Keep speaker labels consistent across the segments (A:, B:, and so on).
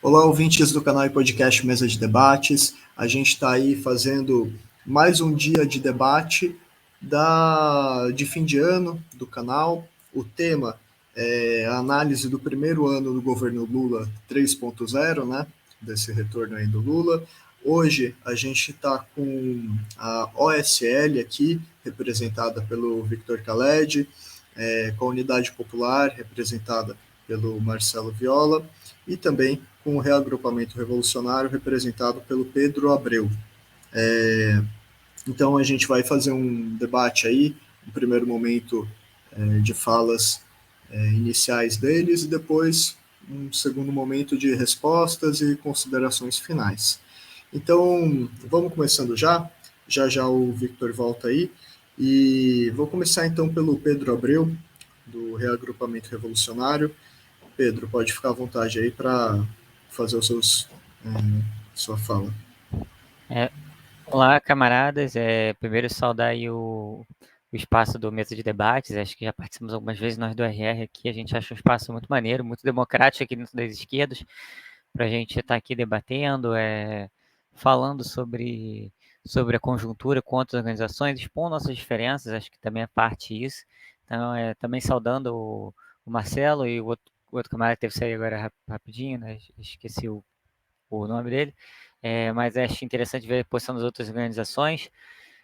A: Olá, ouvintes do canal e podcast Mesa de Debates. A gente está aí fazendo mais um dia de debate de fim de ano do canal. O tema é a análise do primeiro ano do governo Lula 3.0, né? Desse retorno aí do Lula. Hoje a gente está com a OSL aqui, representada pelo Victor Khaled, com a Unidade Popular, representada pelo Marcelo Viola, e também com o Reagrupamento Revolucionário, representado pelo Pedro Abreu. Então a gente vai fazer um debate aí, um primeiro momento de falas iniciais deles e depois um segundo momento de respostas e considerações finais. Então vamos começando já já o Victor volta aí, e vou começar então pelo Pedro Abreu, do Reagrupamento Revolucionário. Pedro, pode ficar à vontade aí para fazer sua fala.
B: Olá, camaradas. Primeiro saudar aí o espaço do Mesa de Debates. Acho que já participamos algumas vezes nós do RR aqui. A gente acha um espaço muito maneiro, muito democrático aqui dentro das esquerdas, para a gente estar aqui debatendo, falando sobre a conjuntura com outras organizações, expondo nossas diferenças. Acho que também é parte disso. Então, também saudando o Marcelo e o outro camarada que teve que sair agora rapidinho, né? Esqueci o nome dele. Mas acho interessante ver a posição das outras organizações,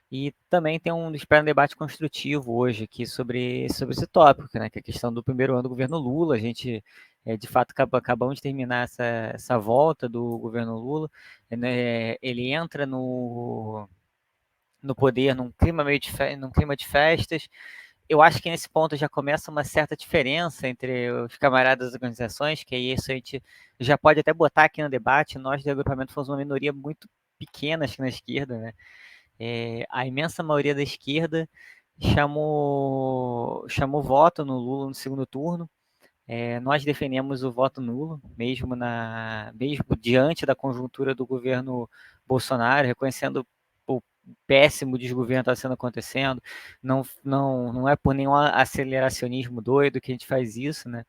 B: e também tem espero um debate construtivo hoje aqui sobre esse tópico, né, que é a questão do primeiro ano do governo Lula. A gente, de fato, acabamos de terminar essa volta do governo Lula, né? Ele entra no poder num clima num clima de festas. Eu acho que nesse ponto já começa uma certa diferença entre os camaradas das organizações, que aí isso a gente já pode até botar aqui no debate. Nós do agrupamento fomos uma minoria muito pequena, acho que na esquerda, né? A imensa maioria da esquerda chamou voto no Lula no segundo turno. Nós defendemos o voto nulo, mesmo diante da conjuntura do governo Bolsonaro, reconhecendo o péssimo desgoverno que está acontecendo. Não é por nenhum aceleracionismo doido que a gente faz isso, né?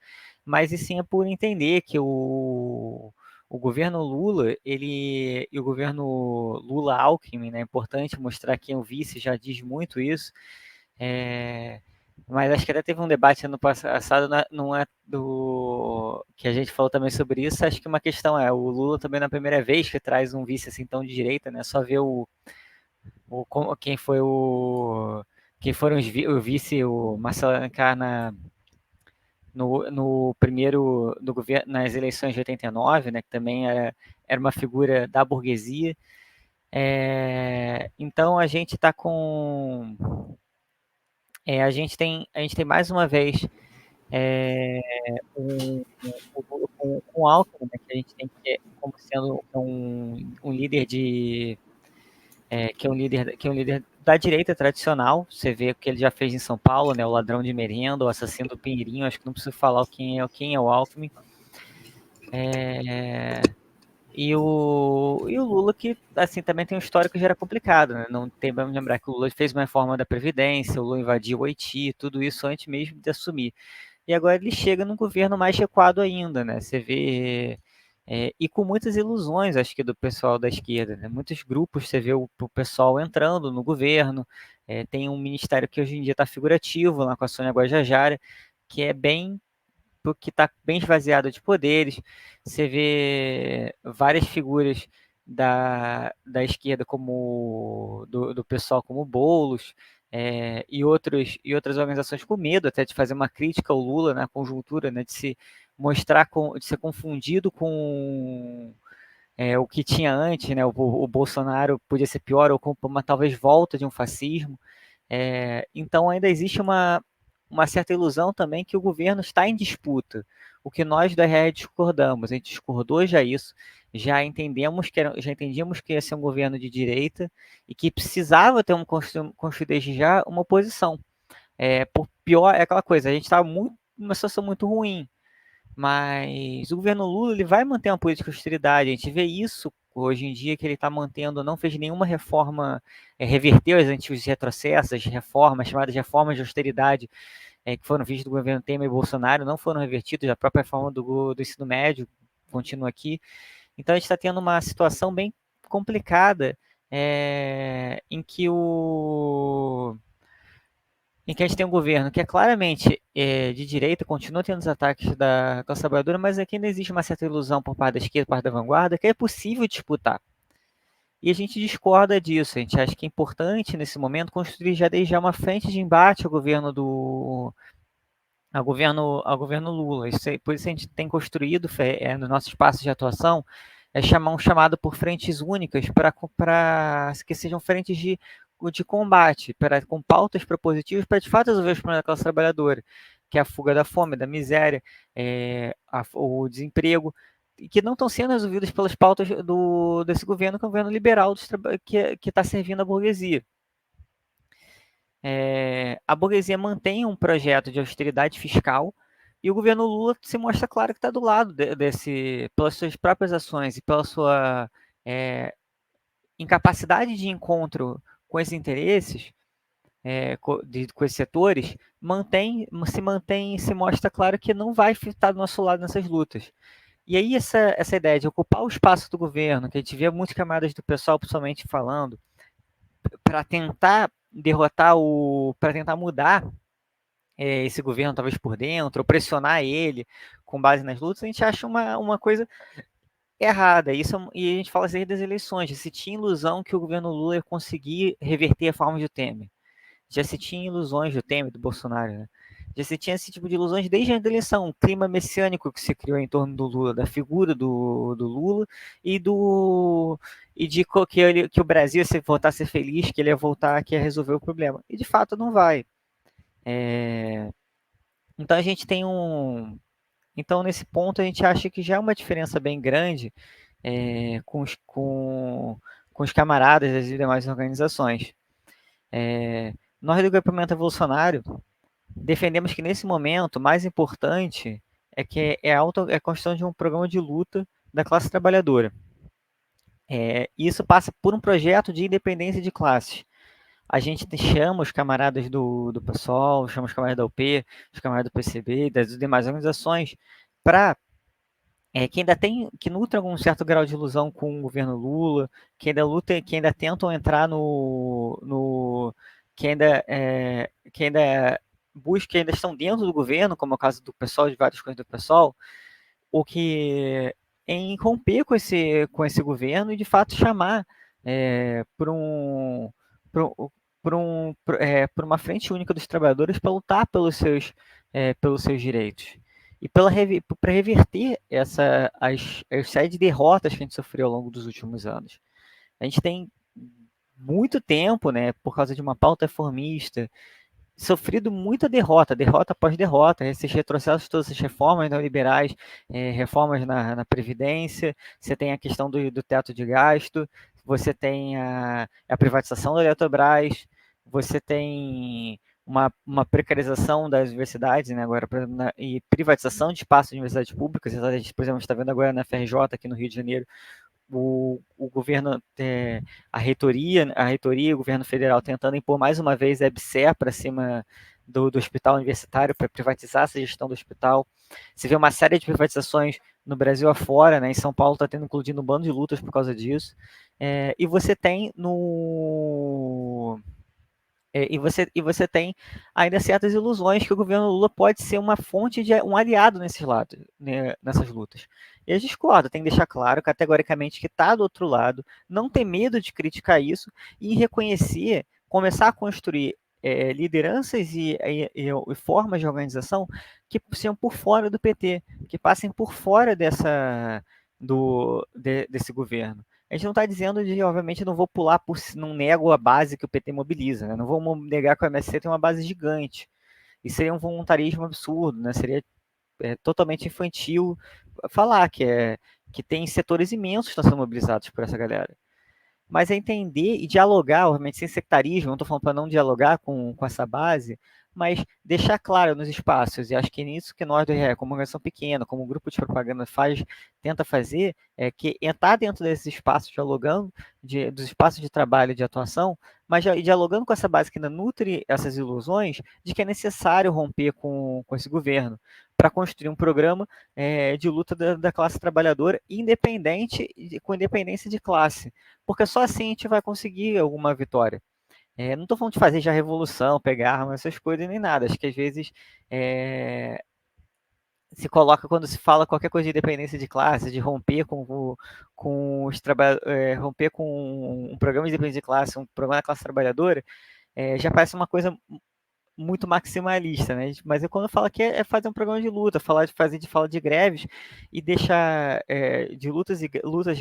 B: Mas e sim é por entender que o governo Lula, e o governo Lula-Alckmin, né? É importante mostrar que o vice já diz muito isso. Mas acho que até teve um debate ano passado, não é do que a gente falou também sobre isso. Acho que uma questão o Lula também na primeira vez que traz um vice assim tão de direita, né? Só ver quem foram o vice, o Marcelo Alencar no primeiro do governo, nas eleições de 89, né? Que também era uma figura da burguesia. Então a gente está com a gente tem mais uma vez com o Alckmin, né, que a gente tem como sendo um líder que é um líder da direita tradicional. Você vê o que ele já fez em São Paulo, né, o ladrão de merenda, o assassino do Pinheirinho. Acho que não preciso falar quem é o Alckmin. E o Lula, que assim também tem um histórico que já era complicado, né? Não tem, vamos lembrar que o Lula fez uma reforma da Previdência, o Lula invadiu o Haiti, tudo isso antes mesmo de assumir. E agora ele chega num governo mais recuado ainda, né? Você vê. E com muitas ilusões, acho que do pessoal da esquerda, né? Muitos grupos, você vê o pessoal entrando no governo. Tem um ministério que hoje em dia está figurativo, lá com a Sônia Guajajara, que é bem que está bem esvaziado de poderes. Você vê várias figuras da esquerda, como do pessoal como Boulos, e outras organizações com medo até de fazer uma crítica ao Lula na conjuntura, né, de se mostrar, de ser confundido com o que tinha antes, né? O Bolsonaro podia ser pior, ou com uma talvez volta de um fascismo. Então ainda existe uma certa ilusão também que o governo está em disputa. O que nós da RR discordamos, a gente discordou já isso, já entendíamos que ia ser um governo de direita e que precisava ter construir desde já uma oposição. Por pior, é aquela coisa, a gente estava numa situação muito ruim, mas o governo Lula ele vai manter uma política de austeridade. A gente vê isso hoje em dia, que ele está mantendo, não fez nenhuma reforma, reverteu as antigos retrocessos, as reformas, chamadas reformas de austeridade, que foram vistas do governo Temer e Bolsonaro, não foram revertidas. A própria reforma do ensino médio continua aqui. Então, a gente está tendo uma situação bem complicada, em que a gente tem um governo que é claramente de direita, continua tendo os ataques da classe trabalhadora, mas aqui ainda existe uma certa ilusão por parte da esquerda, por parte da vanguarda, que é possível disputar. E a gente discorda disso, a gente acha que é importante, nesse momento, construir já desde já uma frente de embate ao governo Lula. Por isso a gente tem construído, no nosso espaço de atuação, chamar um chamado por frentes únicas para que sejam frentes de combate, com pautas propositivas para de fato resolver os problemas da classe trabalhadora, que é a fuga da fome, da miséria, o desemprego, e que não estão sendo resolvidos pelas pautas desse governo, que é um governo liberal que está servindo a burguesia. A burguesia mantém um projeto de austeridade fiscal e o governo Lula se mostra claro que está do lado pelas suas próprias ações e pela sua incapacidade de encontro com esses interesses, com esses setores, se mostra claro que não vai estar do nosso lado nessas lutas. E aí essa ideia de ocupar o espaço do governo, que a gente vê muitas camadas do pessoal pessoalmente falando, para tentar para tentar mudar esse governo talvez por dentro, ou pressionar ele com base nas lutas, a gente acha uma coisa errada. E a gente fala assim das eleições, se tinha ilusão que o governo Lula ia conseguir reverter a forma de Temer. Já se tinha ilusões do Temer, do Bolsonaro, né? Já se tinha esse tipo de ilusões desde a eleição, um clima messiânico que se criou em torno do Lula, da figura do Lula e de que o Brasil, se voltar a ser feliz, que ele ia voltar, que ia resolver o problema. E de fato não vai. Então a gente tem Então, nesse ponto, a gente acha que já é uma diferença bem grande com os camaradas das demais organizações. Nós do Grupamento Evolucionário defendemos que, nesse momento, o mais importante é a construção de um programa de luta da classe trabalhadora. Isso passa por um projeto de independência de classes. A gente chama os camaradas do PSOL, chama os camaradas da UP, os camaradas do PCB, das demais organizações, para que nutre algum certo grau de ilusão com o governo Lula, que ainda tentam entrar que ainda estão dentro do governo, como é o caso do PSOL, de várias coisas do PSOL, ou que em romper com esse governo e de fato chamar por uma frente única dos trabalhadores para lutar pelos seus direitos. E para reverter as séries de derrotas que a gente sofreu ao longo dos últimos anos. A gente tem muito tempo, né, por causa de uma pauta reformista, sofrido muita derrota após derrota, esses retrocessos, todas essas reformas neoliberais, reformas na Previdência, você tem a questão do teto de gasto, você tem a privatização da Eletrobras, você tem uma precarização das universidades, né, agora, e privatização de espaços de universidades públicas. A gente, por exemplo, está vendo agora na FRJ, aqui no Rio de Janeiro, o governo, a reitoria e o governo federal tentando impor mais uma vez a EBSER para cima do hospital universitário, para privatizar essa gestão do hospital. Você vê uma série de privatizações no Brasil afora, né? Em São Paulo está tendo incluindo um bando de lutas por causa disso. E você tem você tem ainda certas ilusões que o governo Lula pode ser uma fonte um aliado nessas lutas. E a gente discorda, tem que deixar claro categoricamente que está do outro lado, não ter medo de criticar isso e reconhecer, começar a construir lideranças e formas de organização que sejam por fora do PT, que passem por fora desse governo. A gente não está dizendo obviamente, não vou não nego a base que o PT mobiliza, né? Não vou negar que o MST tem uma base gigante. E seria um voluntarismo absurdo, né? Seria totalmente infantil falar que tem setores imensos que estão sendo mobilizados por essa galera. Mas é entender e dialogar, obviamente, sem sectarismo, não estou falando para não dialogar com essa base, mas deixar claro nos espaços, e acho que é nisso que nós do RE, como organização pequena, como grupo de propaganda tenta fazer, é que entrar dentro desses espaços dialogando, dos espaços de trabalho e de atuação, mas dialogando com essa base que ainda nutre essas ilusões de que é necessário romper com esse governo para construir um programa de luta da classe trabalhadora independente, com independência de classe, porque só assim a gente vai conseguir alguma vitória. Não estou falando de fazer já revolução, pegar arma, essas coisas, nem nada. Acho que às vezes se coloca, quando se fala qualquer coisa de independência de classe, de romper com os romper com um programa de independência de classe, um programa da classe trabalhadora, já parece uma coisa muito maximalista, né? Mas quando eu falo que é fazer um programa de luta, fala de greves e deixar de lutas,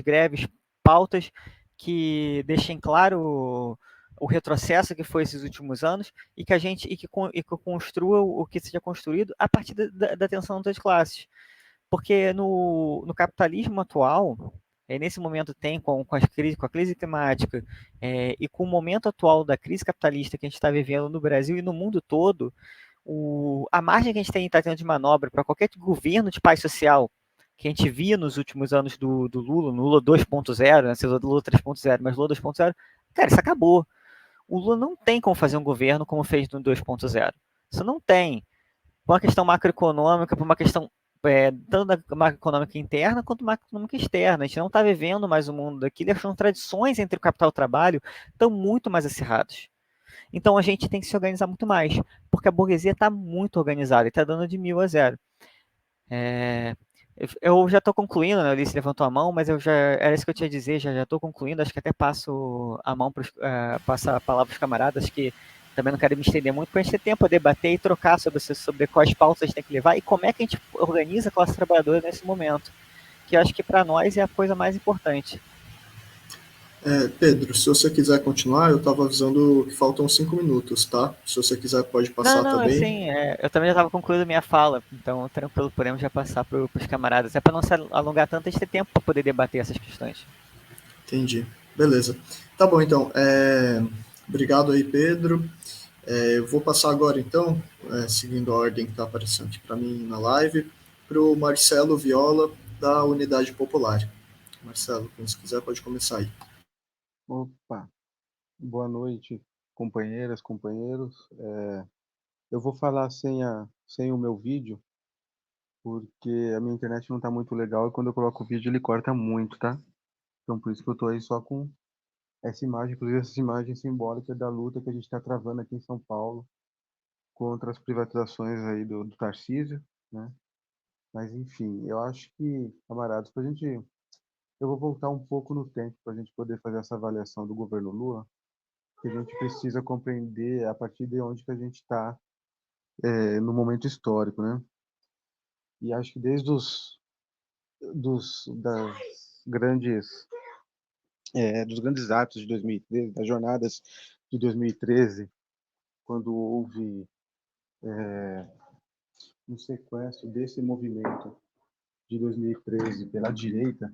B: greves, pautas que deixem claro o retrocesso que foi esses últimos anos e que a gente que construa o que seja construído a partir da tensão das classes. Porque no capitalismo atual, nesse momento tem com a crise climática e com o momento atual da crise capitalista que a gente está vivendo no Brasil e no mundo todo, a margem que a gente está tendo de manobra para qualquer governo de paz social que a gente via nos últimos anos do Lula, no Lula 2.0, né, do Lula 3.0, mas Lula 2.0, cara, isso acabou. O Lula não tem como fazer um governo como fez no 2.0. Isso não tem. Por uma questão macroeconômica, por uma questão tanto da macroeconômica interna quanto macroeconômica externa. A gente não está vivendo mais o mundo daquilo, as tradições entre o capital e o trabalho estão muito mais acirradas. Então a gente tem que se organizar muito mais, porque a burguesia está muito organizada e está dando de 1.000 a 0. É, eu já estou concluindo, né? A Alice levantou a mão, mas era isso que eu tinha a dizer, já estou concluindo, acho que até passo a mão passo a palavra para os camaradas, que também não quero me estender muito, para a gente ter tempo a debater e trocar sobre quais pautas a gente tem que levar e como é que a gente organiza a classe trabalhadora nesse momento, que eu acho que para nós é a coisa mais importante.
A: Pedro, se você quiser continuar, eu estava avisando que faltam 5 minutos, tá? Se você quiser, pode
B: Não,
A: passar
B: não,
A: também.
B: assim, eu também já estava concluindo minha fala, então tranquilo, podemos já passar para os camaradas. É para não se alongar tanto, a gente ter tempo para poder debater essas questões.
A: Entendi. Beleza. Tá bom, então. Obrigado aí, Pedro. Eu vou passar agora, então, seguindo a ordem que está aparecendo aqui para mim na live, para o Marcelo Viola, da Unidade Popular. Marcelo, quando você quiser, pode começar aí.
C: Opa, boa noite, companheiras, companheiros. Eu vou falar sem o meu vídeo, porque a minha internet não está muito legal e quando eu coloco o vídeo ele corta muito, tá? Então por isso que eu tô aí só com essa imagem, inclusive essa imagem simbólica da luta que a gente está travando aqui em São Paulo contra as privatizações aí do Tarcísio, né? Mas enfim, eu acho que, camaradas, eu vou voltar um pouco no tempo para a gente poder fazer essa avaliação do governo Lula, que a gente precisa compreender a partir de onde que a gente está no momento histórico, né? E acho que desde das grandes dos grandes atos de 2013, das jornadas de 2013, quando houve um sequestro desse movimento de 2013 pela direita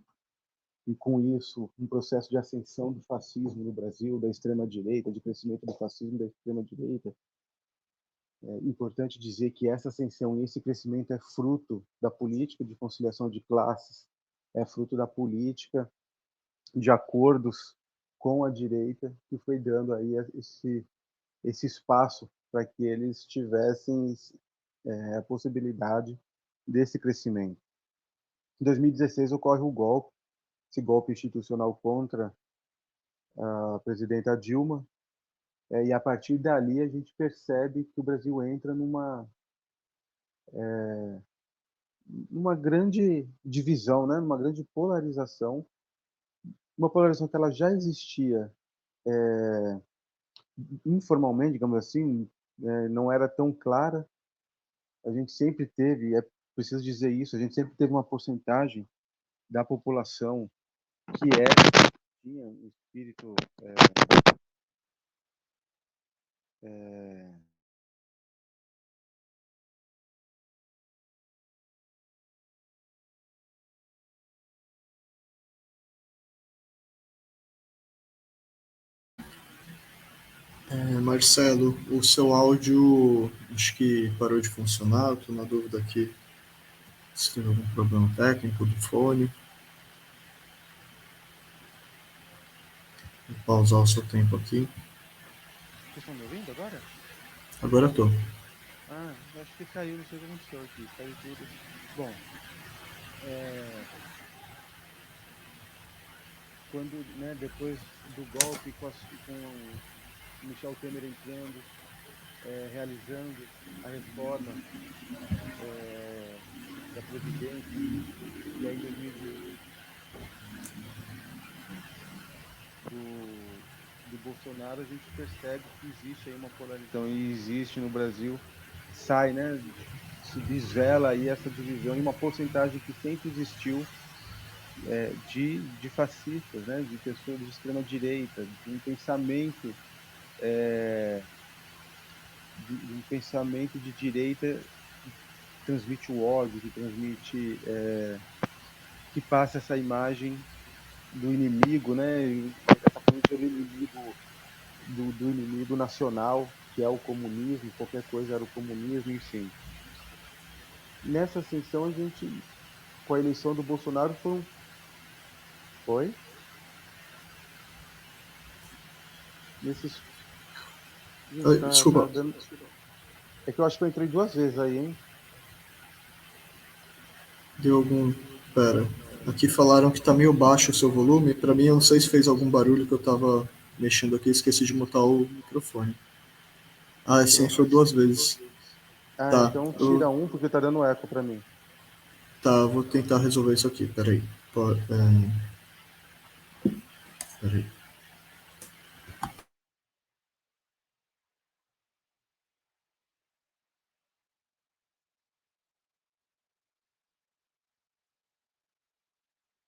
C: e com isso um processo de ascensão do fascismo no Brasil, da extrema direita, de crescimento do fascismo da extrema direita. É importante dizer que essa ascensão e esse crescimento é fruto da política de conciliação de classes, é fruto da política de acordos com a direita que foi dando aí esse espaço para que eles tivessem a possibilidade desse crescimento. Em 2016 ocorre o golpe, esse golpe institucional contra a presidenta Dilma, e a partir dali a gente percebe que o Brasil entra numa grande divisão, né? Numa grande polarização, uma polarização que ela já existia informalmente, digamos assim, não era tão clara. A gente sempre teve, é preciso dizer isso, a gente sempre teve uma porcentagem da população que tinha um espírito é,
A: Marcelo, o seu áudio acho que parou de funcionar. Estou na dúvida aqui se tem algum problema técnico do fone. Vou pausar o seu tempo aqui.
C: Vocês estão me ouvindo agora?
A: Agora estou.
C: Eu acho que caiu, não sei o que aconteceu aqui, caiu tudo. Bom, quando, né, depois do golpe com o Michel Temer entrando, realizando a reforma da Previdência, e aí em 2018 do Bolsonaro, a gente percebe que existe aí uma polarização, e existe no Brasil, sai, né, se desvela aí essa divisão em uma porcentagem que sempre existiu de fascistas, né, de pessoas de extrema direita, de um pensamento de um pensamento de direita que transmite o ódio, que transmite, que passa essa imagem do inimigo, né? Essa política do inimigo, do inimigo nacional, que é o comunismo, qualquer coisa era o comunismo, enfim. Nessa ascensão, a gente, com a eleição do Bolsonaro, foi nesses. Gente, tá
A: Desculpa,
C: dando. É que eu acho que eu entrei duas vezes aí, hein?
A: deu algum. Pera. Aqui falaram que tá meio baixo o seu volume. Para mim, eu não sei se fez algum barulho que eu tava mexendo aqui e esqueci de mutar o microfone. Sim,
C: Entrou.
A: entrou duas vezes. Tá,
C: Então tira um, porque tá dando eco para mim.
A: tá, vou tentar resolver isso aqui. Peraí. Peraí.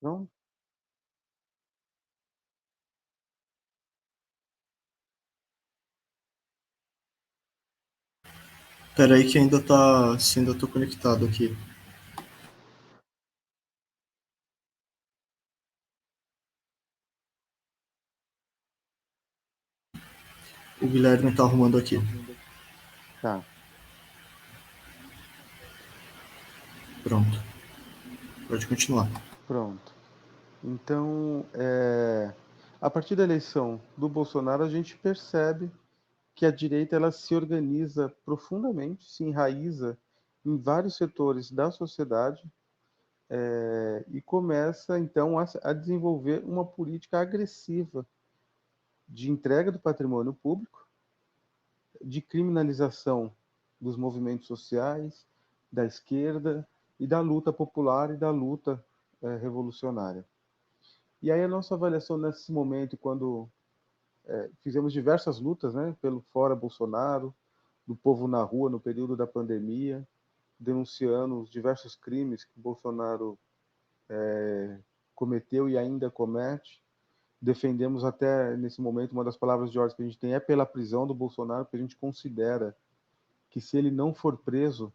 C: Não?
A: Peraí que ainda tá. Se ainda tô conectado aqui. O Guilherme tá arrumando aqui.
C: Tá,
A: Pronto. Pode continuar.
C: pronto. Então, a partir da eleição do Bolsonaro, a gente percebe que a direita ela se organiza profundamente, se enraiza em vários setores da sociedade, e começa então a desenvolver uma política agressiva de entrega do patrimônio público, de criminalização dos movimentos sociais, da esquerda e da luta popular e da luta revolucionária. E aí a nossa avaliação nesse momento, quando fizemos diversas lutas, né, pelo Fora Bolsonaro, do povo na rua no período da pandemia, denunciando os diversos crimes que Bolsonaro cometeu e ainda comete. Defendemos até nesse momento, uma das palavras de ordem que a gente tem é pela prisão do Bolsonaro, porque a gente considera que se ele não for preso,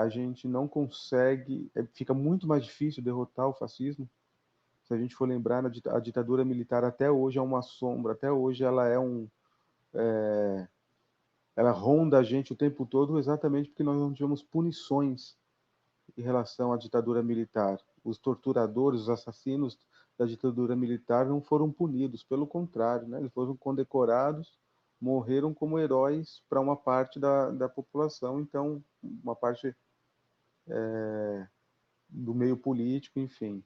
C: a gente não consegue, fica muito mais difícil derrotar o fascismo. Se a gente for lembrar, a ditadura militar até hoje é uma sombra, até hoje ela ela ronda a gente o tempo todo, exatamente porque nós não tivemos punições em relação à ditadura militar. Os torturadores, os assassinos da ditadura militar não foram punidos, pelo contrário, né? Eles foram condecorados, morreram como heróis para uma parte da população, então, uma parte do meio político, enfim.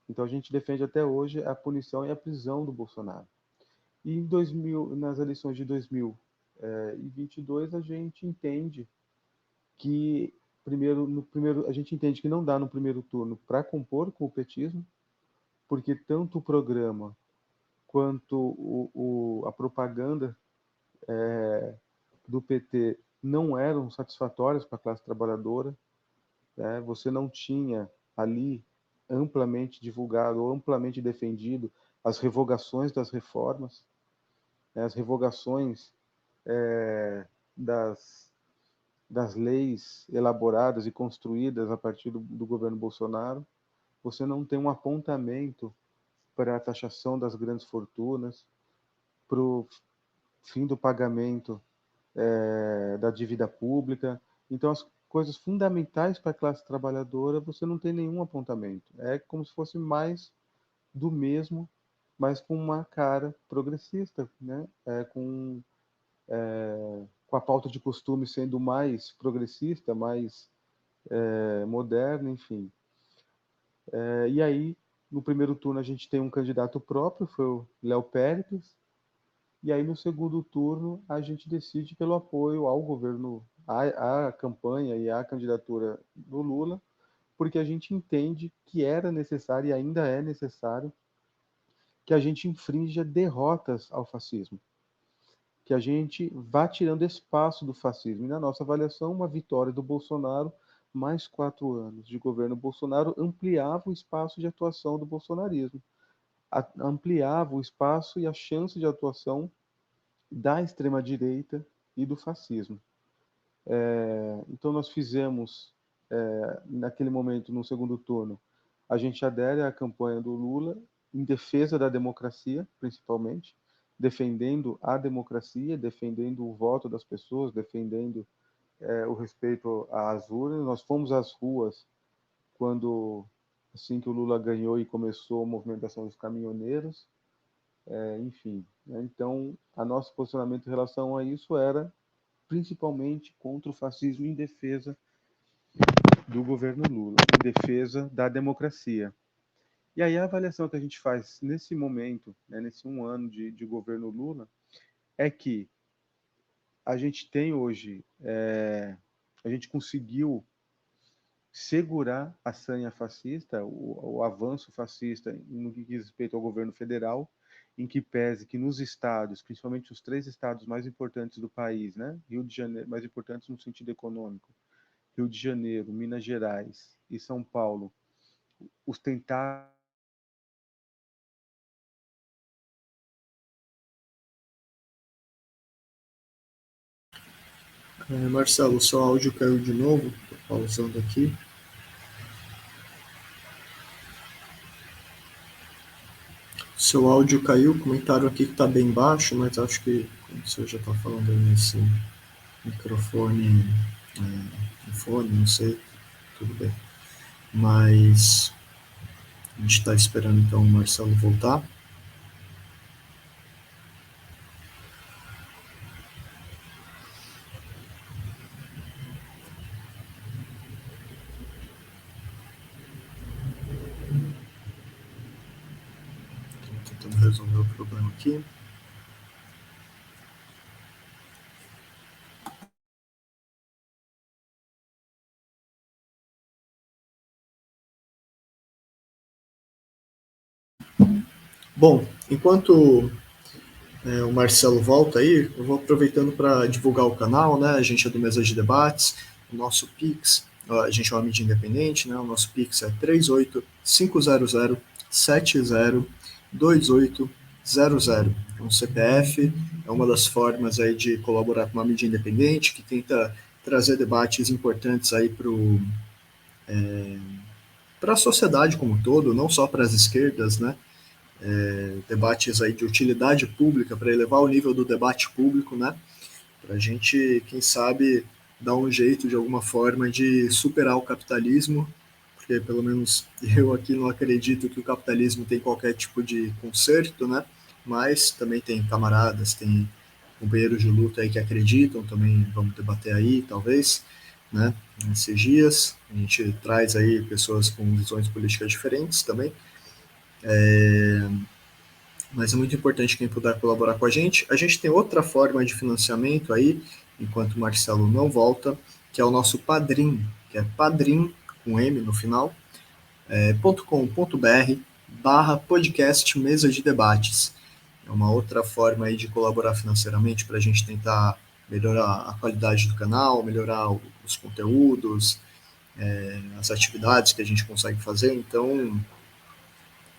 C: Então, a gente defende até hoje a punição e a prisão do Bolsonaro. E em 2000, nas eleições de 2022, a gente entende que a gente entende que não dá no primeiro turno para compor com o petismo, porque tanto o programa quanto a propaganda do PT não eram satisfatórias para a classe trabalhadora, né? Você não tinha ali amplamente divulgado ou amplamente defendido as revogações das reformas, né? As revogações das, das leis elaboradas e construídas a partir do governo Bolsonaro. Você não tem um apontamento para a taxação das grandes fortunas, para o fim do pagamento da dívida pública. Então, as coisas fundamentais para a classe trabalhadora, você não tem nenhum apontamento. É como se fosse mais do mesmo, mas com uma cara progressista, né? Com a pauta de costume sendo mais progressista, mais moderna, enfim. E aí, no primeiro turno, a gente tem um candidato próprio, foi o Léo Péricles, e aí no segundo turno a gente decide pelo apoio ao governo, à campanha e à candidatura do Lula, porque a gente entende que era necessário e ainda é necessário que a gente infrinja derrotas ao fascismo, que a gente vá tirando espaço do fascismo. E na nossa avaliação, uma vitória do Bolsonaro, mais 4 anos de governo Bolsonaro, ampliava o espaço de atuação do bolsonarismo, ampliava o espaço e a chance de atuação da extrema-direita e do fascismo. Então nós fizemos, naquele momento, no segundo turno, a gente adere à campanha do Lula em defesa da democracia, principalmente, defendendo a democracia, defendendo o voto das pessoas, defendendo o respeito às urnas. Nós fomos às ruas quando, assim que o Lula ganhou e começou a movimentação dos caminhoneiros, enfim. Né? Então, a nosso posicionamento em relação a isso era principalmente contra o fascismo, em defesa do governo Lula, em defesa da democracia. E aí a avaliação que a gente faz nesse momento, né, nesse 1 ano de governo Lula, é que a gente tem hoje, a gente conseguiu segurar a sanha fascista, o avanço fascista no que diz respeito ao governo federal, em que pese que nos estados, principalmente os 3 estados mais importantes do país, né, Rio de Janeiro, mais importantes no sentido econômico, Rio de Janeiro, Minas Gerais e São Paulo, os tentar
A: Marcelo, seu áudio caiu de novo, estou pausando aqui. Seu áudio caiu, comentaram aqui que está bem baixo, mas acho que você já está falando aí nesse microfone, fone, não sei, tudo bem. Mas a gente está esperando então o Marcelo voltar. Estou tentando resolver o problema aqui. Bom, enquanto o Marcelo volta aí, eu vou aproveitando para divulgar o canal, né? A gente é do Mesa de Debates, o nosso Pix, a gente é uma mídia independente, né? O nosso Pix é 38500702800. O CPF é uma das formas aí de colaborar com uma mídia independente que tenta trazer debates importantes aí para a sociedade como um todo, não só para as esquerdas, né? Debates aí de utilidade pública para elevar o nível do debate público, né? Para a gente, quem sabe, dar um jeito de alguma forma de superar o capitalismo, porque pelo menos eu aqui não acredito que o capitalismo tem qualquer tipo de conserto, né? Mas também tem camaradas, tem companheiros de luta aí que acreditam, também vamos debater aí, talvez, né? Nesses dias a gente traz aí pessoas com visões políticas diferentes também. Mas é muito importante quem puder colaborar com a gente. A gente tem outra forma de financiamento aí, enquanto o Marcelo não volta, que é o nosso Padrim, que é padrim, com M no final, .com.br/podcast Mesa de Debates. É uma outra forma aí de colaborar financeiramente para a gente tentar melhorar a qualidade do canal, melhorar os conteúdos, as atividades que a gente consegue fazer. Então,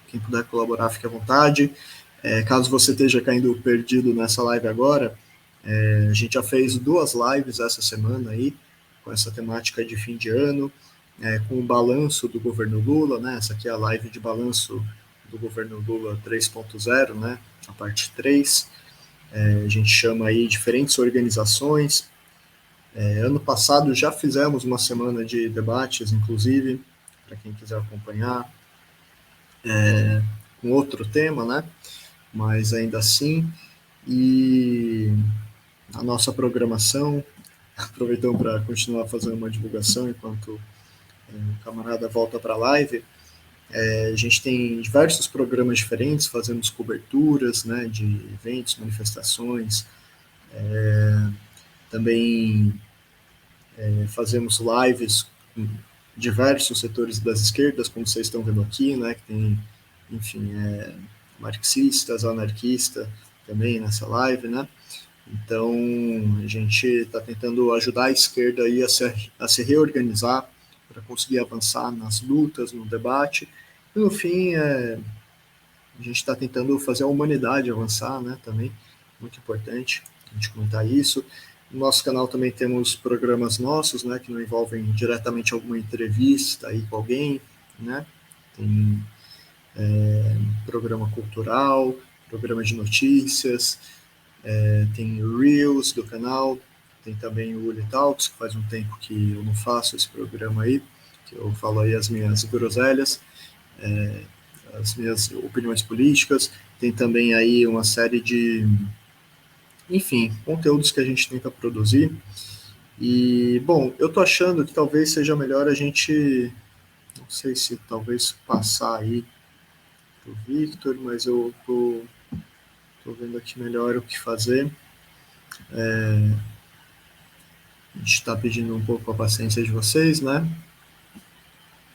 A: quem puder colaborar, fique à vontade. Caso você esteja caindo perdido nessa live agora, a gente já fez 2 lives essa semana aí, com essa temática de fim de ano, com o balanço do governo Lula, né? Essa aqui é a live de balanço do governo Lula 3.0, né? A parte 3. A gente chama aí diferentes organizações. Ano passado já fizemos uma semana de debates, inclusive, para quem quiser acompanhar, com outro tema, né? Mas ainda assim, e a nossa programação, aproveitando para continuar fazendo uma divulgação enquanto o camarada volta para a live, a gente tem diversos programas diferentes, fazemos coberturas, né, de eventos, manifestações, também fazemos lives com diversos setores das esquerdas, como vocês estão vendo aqui, né, que tem, enfim, marxistas, anarquistas também nessa live, né. Então, a gente está tentando ajudar a esquerda aí a se reorganizar para conseguir avançar nas lutas, no debate. E, no fim, a gente está tentando fazer a humanidade avançar, né, também. Muito importante a gente comentar isso. No nosso canal também temos programas nossos, né, que não envolvem diretamente alguma entrevista aí com alguém, né. Tem programa cultural, programa de notícias, tem o Reels do canal, tem também o Uli Talks, que faz um tempo que eu não faço esse programa aí, que eu falo aí as minhas groselhas, as minhas opiniões políticas. Tem também aí uma série de, enfim, conteúdos que a gente tenta produzir. E, bom, eu tô achando que talvez seja melhor a gente, não sei se talvez passar aí pro Victor, mas eu tô vendo aqui melhor o que fazer. A gente está pedindo um pouco a paciência de vocês, né?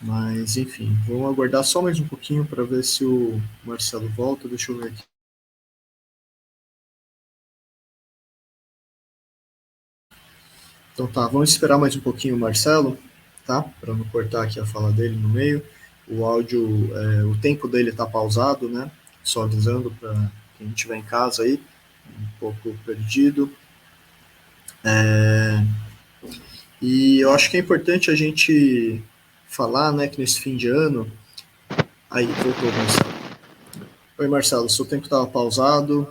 A: Mas, enfim, vamos aguardar só mais um pouquinho para ver se o Marcelo volta. Deixa eu ver aqui. Então tá, vamos esperar mais um pouquinho o Marcelo, tá? Para não cortar aqui a fala dele no meio. O áudio, o tempo dele está pausado, né? Só avisando para quem estiver em casa aí, um pouco perdido. E eu acho que é importante a gente falar, né, que nesse fim de ano. Aí, voltou o Marcelo. Oi, Marcelo, seu tempo estava pausado.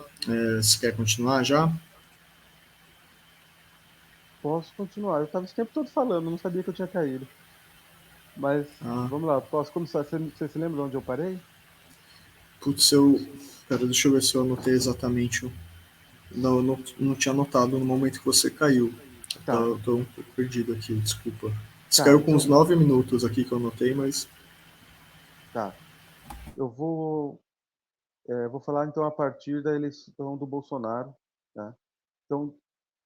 A: Você quer continuar já?
C: Posso continuar. Eu estava esse tempo todo falando, não sabia que eu tinha caído. Mas
A: Ah,
C: vamos lá, posso começar? Você se lembra onde eu parei?
A: putz, Pera, deixa eu ver se eu anotei exatamente. Não, eu não tinha anotado no momento que você caiu.
C: Tá,
A: Eu tô um pouco perdido aqui, desculpa. Você
C: tá,
A: caiu com uns
C: então,
A: 9 minutos aqui que eu anotei, mas.
C: tá. Eu vou falar então a partir da eleição do Bolsonaro, tá? Então,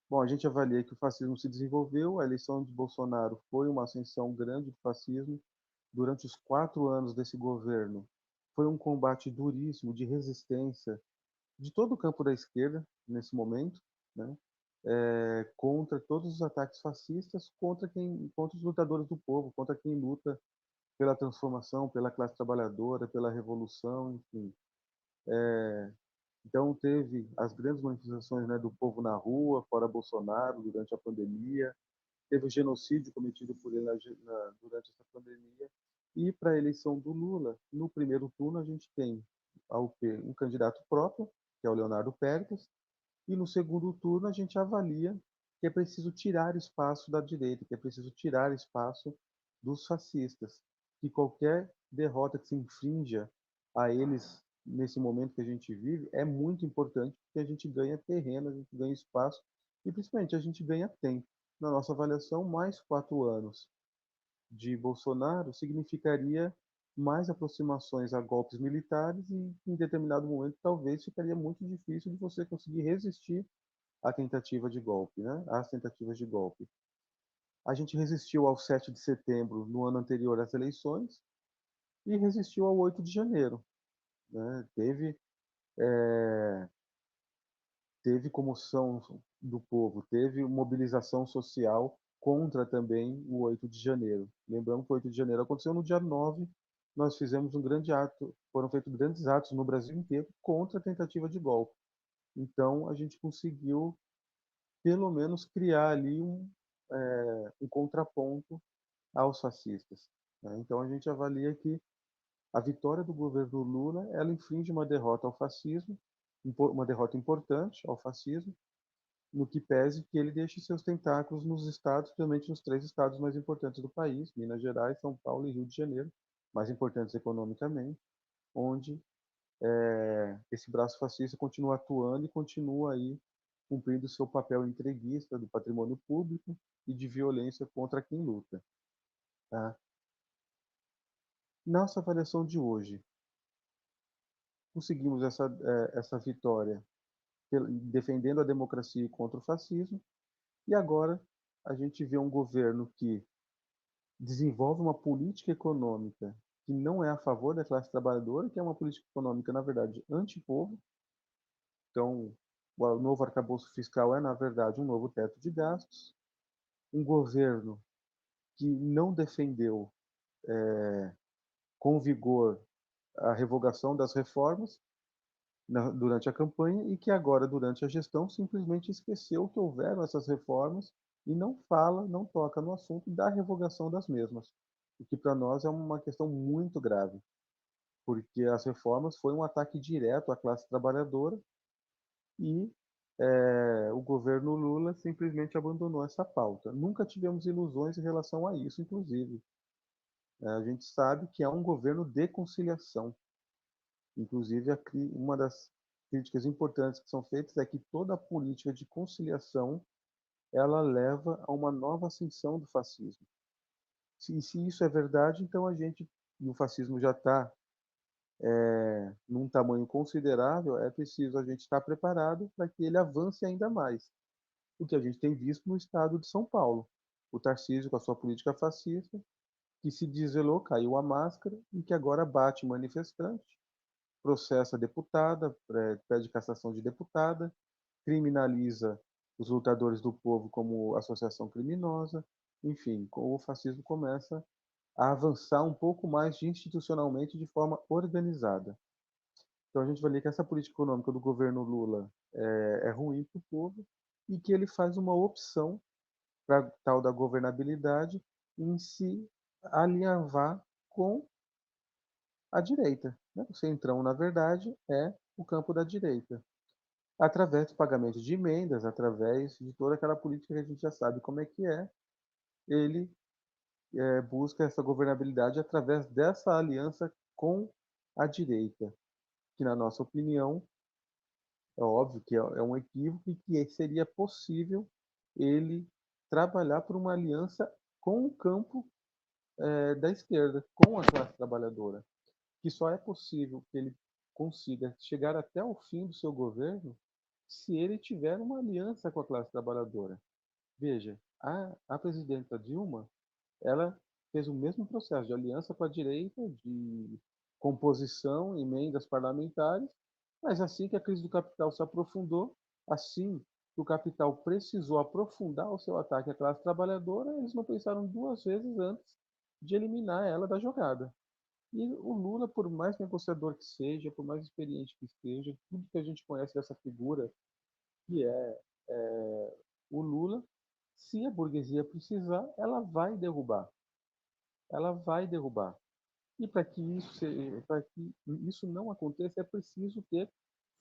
C: bom, a gente avalia que o fascismo se desenvolveu, a eleição de Bolsonaro foi uma ascensão grande do fascismo. Durante os 4 anos desse governo, foi um combate duríssimo de resistência de todo o campo da esquerda, nesse momento, né? Contra todos os ataques fascistas, contra os lutadores do povo, contra quem luta pela transformação, pela classe trabalhadora, pela revolução, enfim. Então teve as grandes manifestações, né, do povo na rua, fora Bolsonaro, durante a pandemia. Teve o genocídio cometido por ele durante essa pandemia. E para a eleição do Lula, no primeiro turno a gente tem um candidato próprio, que é o Leonardo Pericles, e no segundo turno a gente avalia que é preciso tirar espaço da direita, que é preciso tirar espaço dos fascistas, que qualquer derrota que se infrinja a eles nesse momento que a gente vive é muito importante, porque a gente ganha terreno, a gente ganha espaço e principalmente a gente ganha tempo. Na nossa avaliação, mais 4 anos de Bolsonaro significaria mais aproximações a golpes militares e, em determinado momento, talvez ficaria muito difícil de você conseguir resistir à tentativa de golpe, né? Às tentativas de golpe. A gente resistiu ao 7 de setembro no ano anterior às eleições e resistiu ao 8 de janeiro, né? Teve comoção do povo, teve mobilização social contra também o 8 de janeiro. Lembrando que o 8 de janeiro aconteceu no dia 9, nós fizemos um grande ato, foram feitos grandes atos no Brasil inteiro contra a tentativa de golpe. Então, a gente conseguiu, pelo menos, criar ali um contraponto aos fascistas, né? Então, a gente avalia que a vitória do governo Lula, ela inflige uma derrota ao fascismo, uma derrota importante ao fascismo, no que pese que ele deixe seus tentáculos nos estados, principalmente nos 3 estados mais importantes do país, Minas Gerais, São Paulo e Rio de Janeiro, mais importantes economicamente, onde esse braço fascista continua atuando e continua aí cumprindo seu papel entreguista do patrimônio público e de violência contra quem luta. Tá? Nossa avaliação de hoje, conseguimos essa vitória defendendo a democracia contra o fascismo, e agora a gente vê um governo que desenvolve uma política econômica que não é a favor da classe trabalhadora, que é uma política econômica, na verdade, antipovo. Então, o novo arcabouço fiscal é, na verdade, um novo teto de gastos. Um governo que não defendeu com vigor a revogação das reformas durante a campanha e que agora, durante a gestão, simplesmente esqueceu que houveram essas reformas e não fala, não toca no assunto da revogação das mesmas, o que para nós é uma questão muito grave, porque as reformas foi um ataque direto à classe trabalhadora e o governo Lula simplesmente abandonou essa pauta. Nunca tivemos ilusões em relação a isso, inclusive. A gente sabe que é um governo de conciliação. Inclusive, uma das críticas importantes que são feitas é que toda a política de conciliação ela leva a uma nova ascensão do fascismo. Se isso é verdade, então e o fascismo já está num tamanho considerável, é preciso a gente estar preparado para que ele avance ainda mais. O que a gente tem visto no estado de São Paulo. O Tarcísio, com a sua política fascista, que se desvelou, caiu a máscara e que agora bate manifestante, processa deputada, pede cassação de deputada, criminaliza os lutadores do povo como associação criminosa. Enfim, o fascismo começa a avançar um pouco mais institucionalmente de forma organizada. Então a gente vai ver que essa política econômica do governo Lula é ruim para o povo e que ele faz uma opção para tal da governabilidade em se alinhavar com a direita. Né? O centrão, na verdade, é o campo da direita, através do pagamento de emendas, através de toda aquela política que a gente já sabe como é que é, ele busca essa governabilidade através dessa aliança com a direita, que, na nossa opinião, é óbvio que é um equívoco e que seria possível ele trabalhar por uma aliança com o campo da esquerda, com a classe trabalhadora, que só é possível que ele consiga chegar até o fim do seu governo se ele tiver uma aliança com a classe trabalhadora. Veja, a presidenta Dilma, ela fez o mesmo processo de aliança com a direita, de composição, emendas parlamentares, mas assim que a crise do capital se aprofundou, assim que o capital precisou aprofundar o seu ataque à classe trabalhadora, eles não pensaram 2 vezes antes de eliminar ela da jogada. E o Lula, por mais negociador que seja, por mais experiente que esteja, tudo que a gente conhece dessa figura que o Lula, se a burguesia precisar, ela vai derrubar. Ela vai derrubar. E para que isso não aconteça, é preciso ter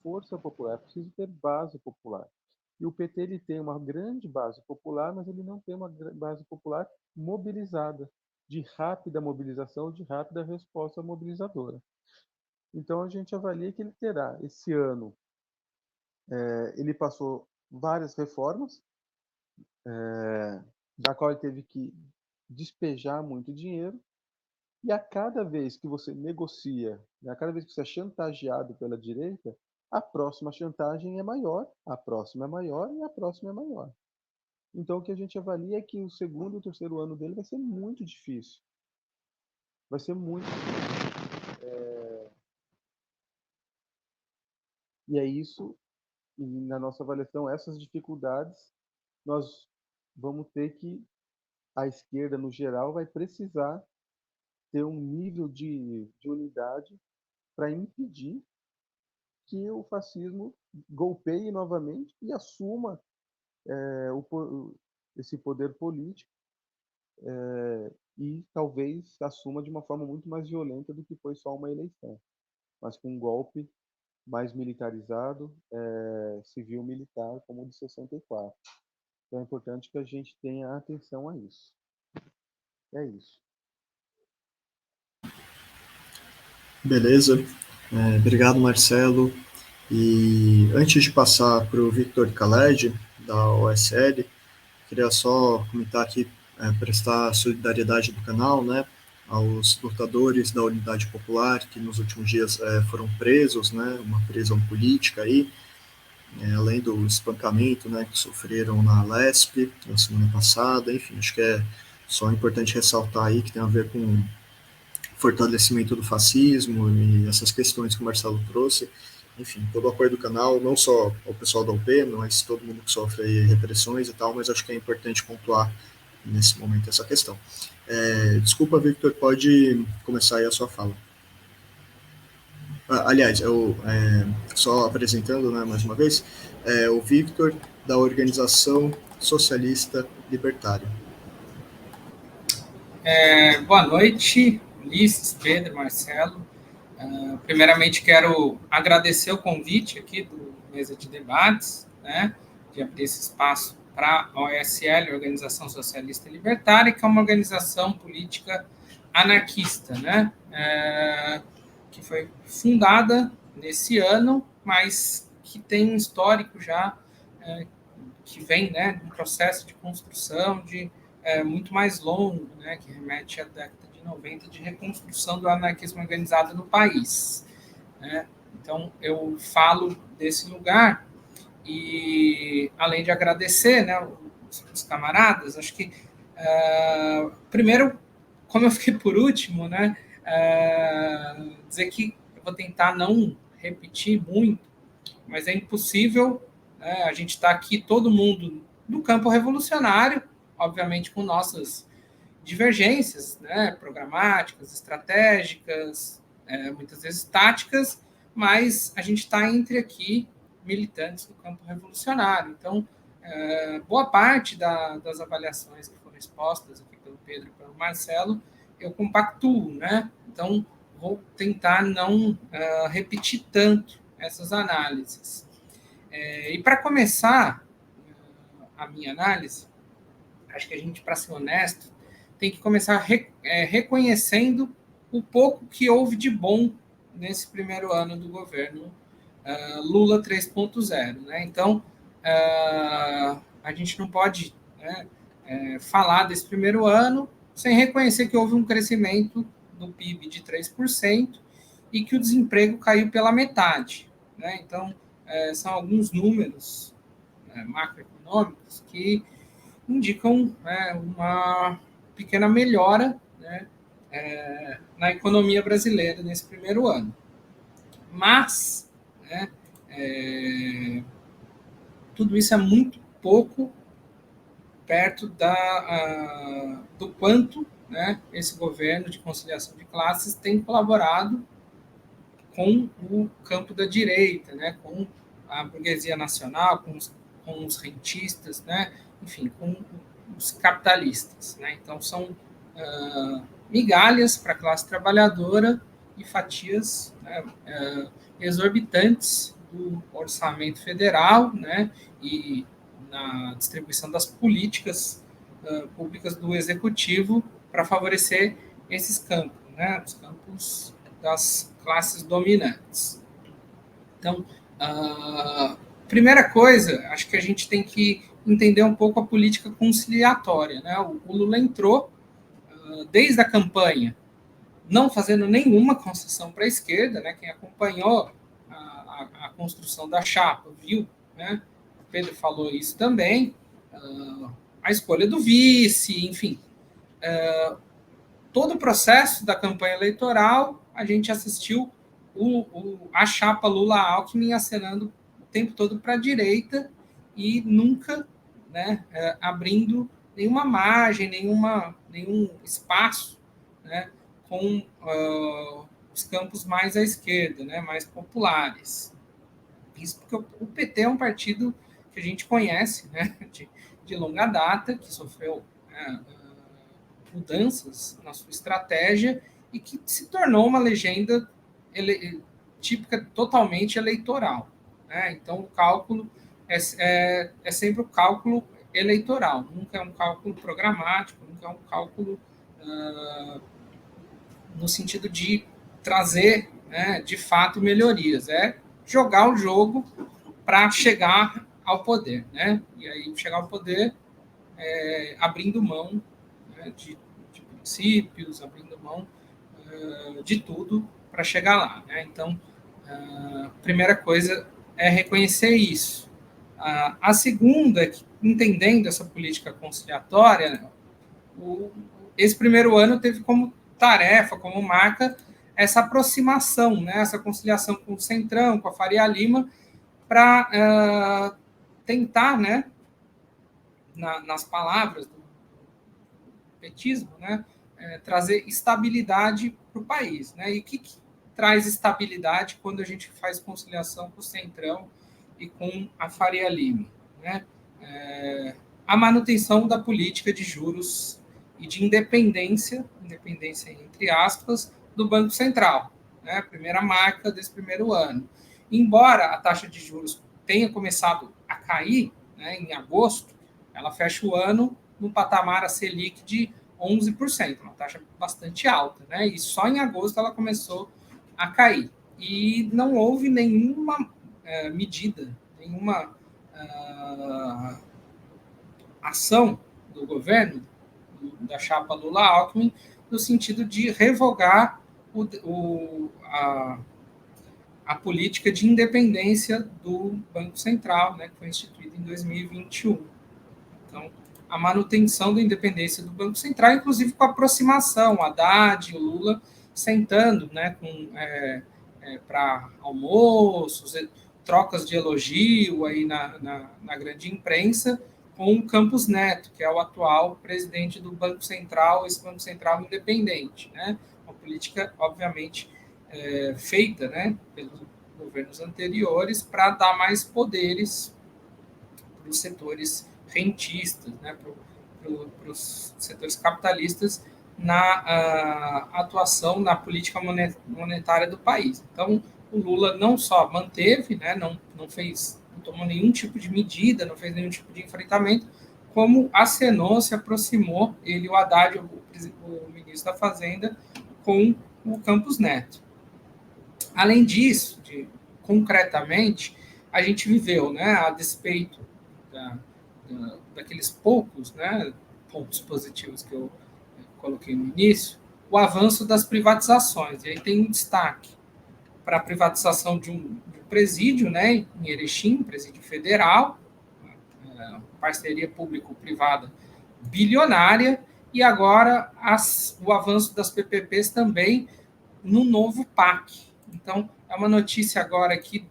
C: força popular, é preciso ter base popular. E o PT ele tem uma grande base popular, mas ele não tem uma base popular mobilizada, de rápida mobilização, de rápida resposta mobilizadora. Então a gente avalia que ele terá esse ano, ele passou várias reformas, da qual ele teve que despejar muito dinheiro, e a cada vez que você negocia, né, a cada vez que você é chantageado pela direita, a próxima chantagem é maior, a próxima é maior e a próxima é maior. Então o que a gente avalia é que o segundo e o terceiro ano dele vai ser muito difícil. Vai ser muito difícil. E é isso, e na nossa avaliação, essas dificuldades, nós vamos ter que, a esquerda no geral, vai precisar ter um nível de unidade para impedir que o fascismo golpeie novamente e assuma esse poder político e talvez assuma de uma forma muito mais violenta do que foi só uma eleição, mas com um golpe mais militarizado, civil-militar, como o de 64. Então é importante que a gente tenha atenção a isso. É isso.
A: Beleza. Obrigado, Marcelo. E antes de passar para o Victor Khaled, da OSL, queria só comentar aqui, prestar solidariedade do canal, né, aos lutadores da Unidade Popular que nos últimos dias foram presos, né, uma prisão política aí, além do espancamento, né, que sofreram na Lesp na semana passada. Enfim, acho que é só importante ressaltar aí que tem a ver com fortalecimento do fascismo e essas questões que o Marcelo trouxe. Enfim, todo o apoio do canal, não só ao pessoal da UP, mas todo mundo que sofre aí repressões e tal, mas acho que é importante pontuar nesse momento essa questão. Desculpa, Victor, pode começar aí a sua fala. Aliás, só apresentando, né, mais uma vez, o Victor, da Organização Socialista Libertária.
D: Boa noite, Ulisses, Pedro, Marcelo. Primeiramente, quero agradecer o convite aqui do Mesa de Debates, né, de abrir esse espaço para a OSL, Organização Socialista Libertária, que é uma organização política anarquista, né, que foi fundada nesse ano, mas que tem um histórico já que vem, né, de um processo de construção muito mais longo, né, que remete à década de 90, de reconstrução do anarquismo organizado no país. Né? Então, eu falo desse lugar e, além de agradecer, né, os camaradas, acho que, primeiro, como eu fiquei por último, né, dizer que eu vou tentar não repetir muito, mas é impossível, né, a gente está aqui, todo mundo no campo revolucionário, obviamente com nossas divergências, né, programáticas, estratégicas, muitas vezes táticas, mas a gente está entre aqui militantes do campo revolucionário. Então, boa parte das avaliações que foram expostas aqui pelo Pedro e pelo Marcelo, eu compactuo, né? Então, vou tentar não repetir tanto essas análises. E para começar a minha análise, acho que a gente, para ser honesto, tem que começar reconhecendo o pouco que houve de bom nesse primeiro ano do governo Lula 3.0. Né? Então, a gente não pode, né, falar desse primeiro ano sem reconhecer que houve um crescimento do PIB de 3% e que o desemprego caiu pela metade. Né? Então, são alguns números macroeconômicos que indicam uma pequena melhora, né, na economia brasileira nesse primeiro ano. Mas, né, tudo isso é muito pouco perto do quanto, né, esse governo de conciliação de classes tem colaborado com o campo da direita, né, com a burguesia nacional, com os rentistas, né, enfim, com os capitalistas. Né? Então, são migalhas para a classe trabalhadora e fatias, né, exorbitantes do orçamento federal, né, e na distribuição das políticas públicas do executivo para favorecer esses campos, né, os campos das classes dominantes. Então, primeira coisa, acho que a gente tem que entender um pouco a política conciliatória. Né? O Lula entrou, desde a campanha, não fazendo nenhuma concessão para a esquerda. Né? Quem acompanhou a construção da chapa viu, né? O Pedro falou isso também, a escolha do vice, enfim. Todo o processo da campanha eleitoral, a gente assistiu a chapa Lula-Alckmin acenando o tempo todo para a direita e nunca, né, abrindo nenhuma margem, nenhum espaço, né, com os campos mais à esquerda, né, mais populares. Isso porque o PT é um partido que a gente conhece, né, de longa data, que sofreu mudanças na sua estratégia e que se tornou uma legenda típica, totalmente eleitoral, né? Então, o cálculo é sempre o cálculo eleitoral, nunca é um cálculo programático, nunca é um cálculo no sentido de trazer, né, de fato, melhorias. É jogar o jogo para chegar ao poder, né? E aí chegar ao poder abrindo mão, né, de princípios, abrindo mão de tudo para chegar lá, né? Então, a primeira coisa é reconhecer isso. A segunda é que, entendendo essa política conciliatória, esse primeiro ano teve como tarefa, como marca, essa aproximação, né, essa conciliação com o Centrão, com a Faria Lima, para tentar, né, nas palavras do petismo, né, trazer estabilidade para o país. Né? E o que traz estabilidade quando a gente faz conciliação com o Centrão e com a Faria Lima? Né? A manutenção da política de juros e de independência entre aspas, do Banco Central, né? Primeira marca desse primeiro ano. Embora a taxa de juros tenha começado a cair, né, em agosto, ela fecha o ano no patamar a Selic de 11%, uma taxa bastante alta, né? E só em agosto ela começou a cair. E não houve nenhuma medida, nenhuma ação do governo, da chapa Lula-Alckmin, no sentido de revogar a política de independência do Banco Central, né, que foi instituída em 2021. Então, a manutenção da independência do Banco Central, inclusive com a aproximação, a Haddad, o Lula, sentando, né, para almoços, trocas de elogio aí na grande imprensa, com o Campos Neto, que é o atual presidente do Banco Central, esse Banco Central independente, né? Uma política, obviamente, feita, né, pelos governos anteriores para dar mais poderes para os setores rentistas, né, para os setores capitalistas na atuação na política monetária do país. Então, o Lula não só manteve, né, não tomou nenhum tipo de medida, não fez nenhum tipo de enfrentamento, como acenou, se aproximou, ele, o Haddad, o ministro da Fazenda, com o Campos Neto. Além disso, concretamente, a gente viveu, né, a despeito daqueles poucos, né, pontos positivos que eu coloquei no início, o avanço das privatizações. E aí tem um destaque para a privatização de um presídio, né, em Erechim, presídio federal, parceria público-privada bilionária, e agora o avanço das PPPs também no novo PAC. Então, é uma notícia agora aqui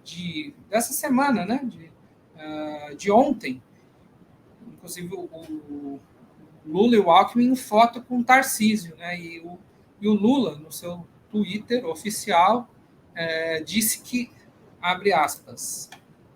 D: dessa semana, né, de ontem, inclusive o Lula e o Alckmin em foto com o Tarcísio, né, e o Lula, no seu Twitter oficial, disse que, abre aspas,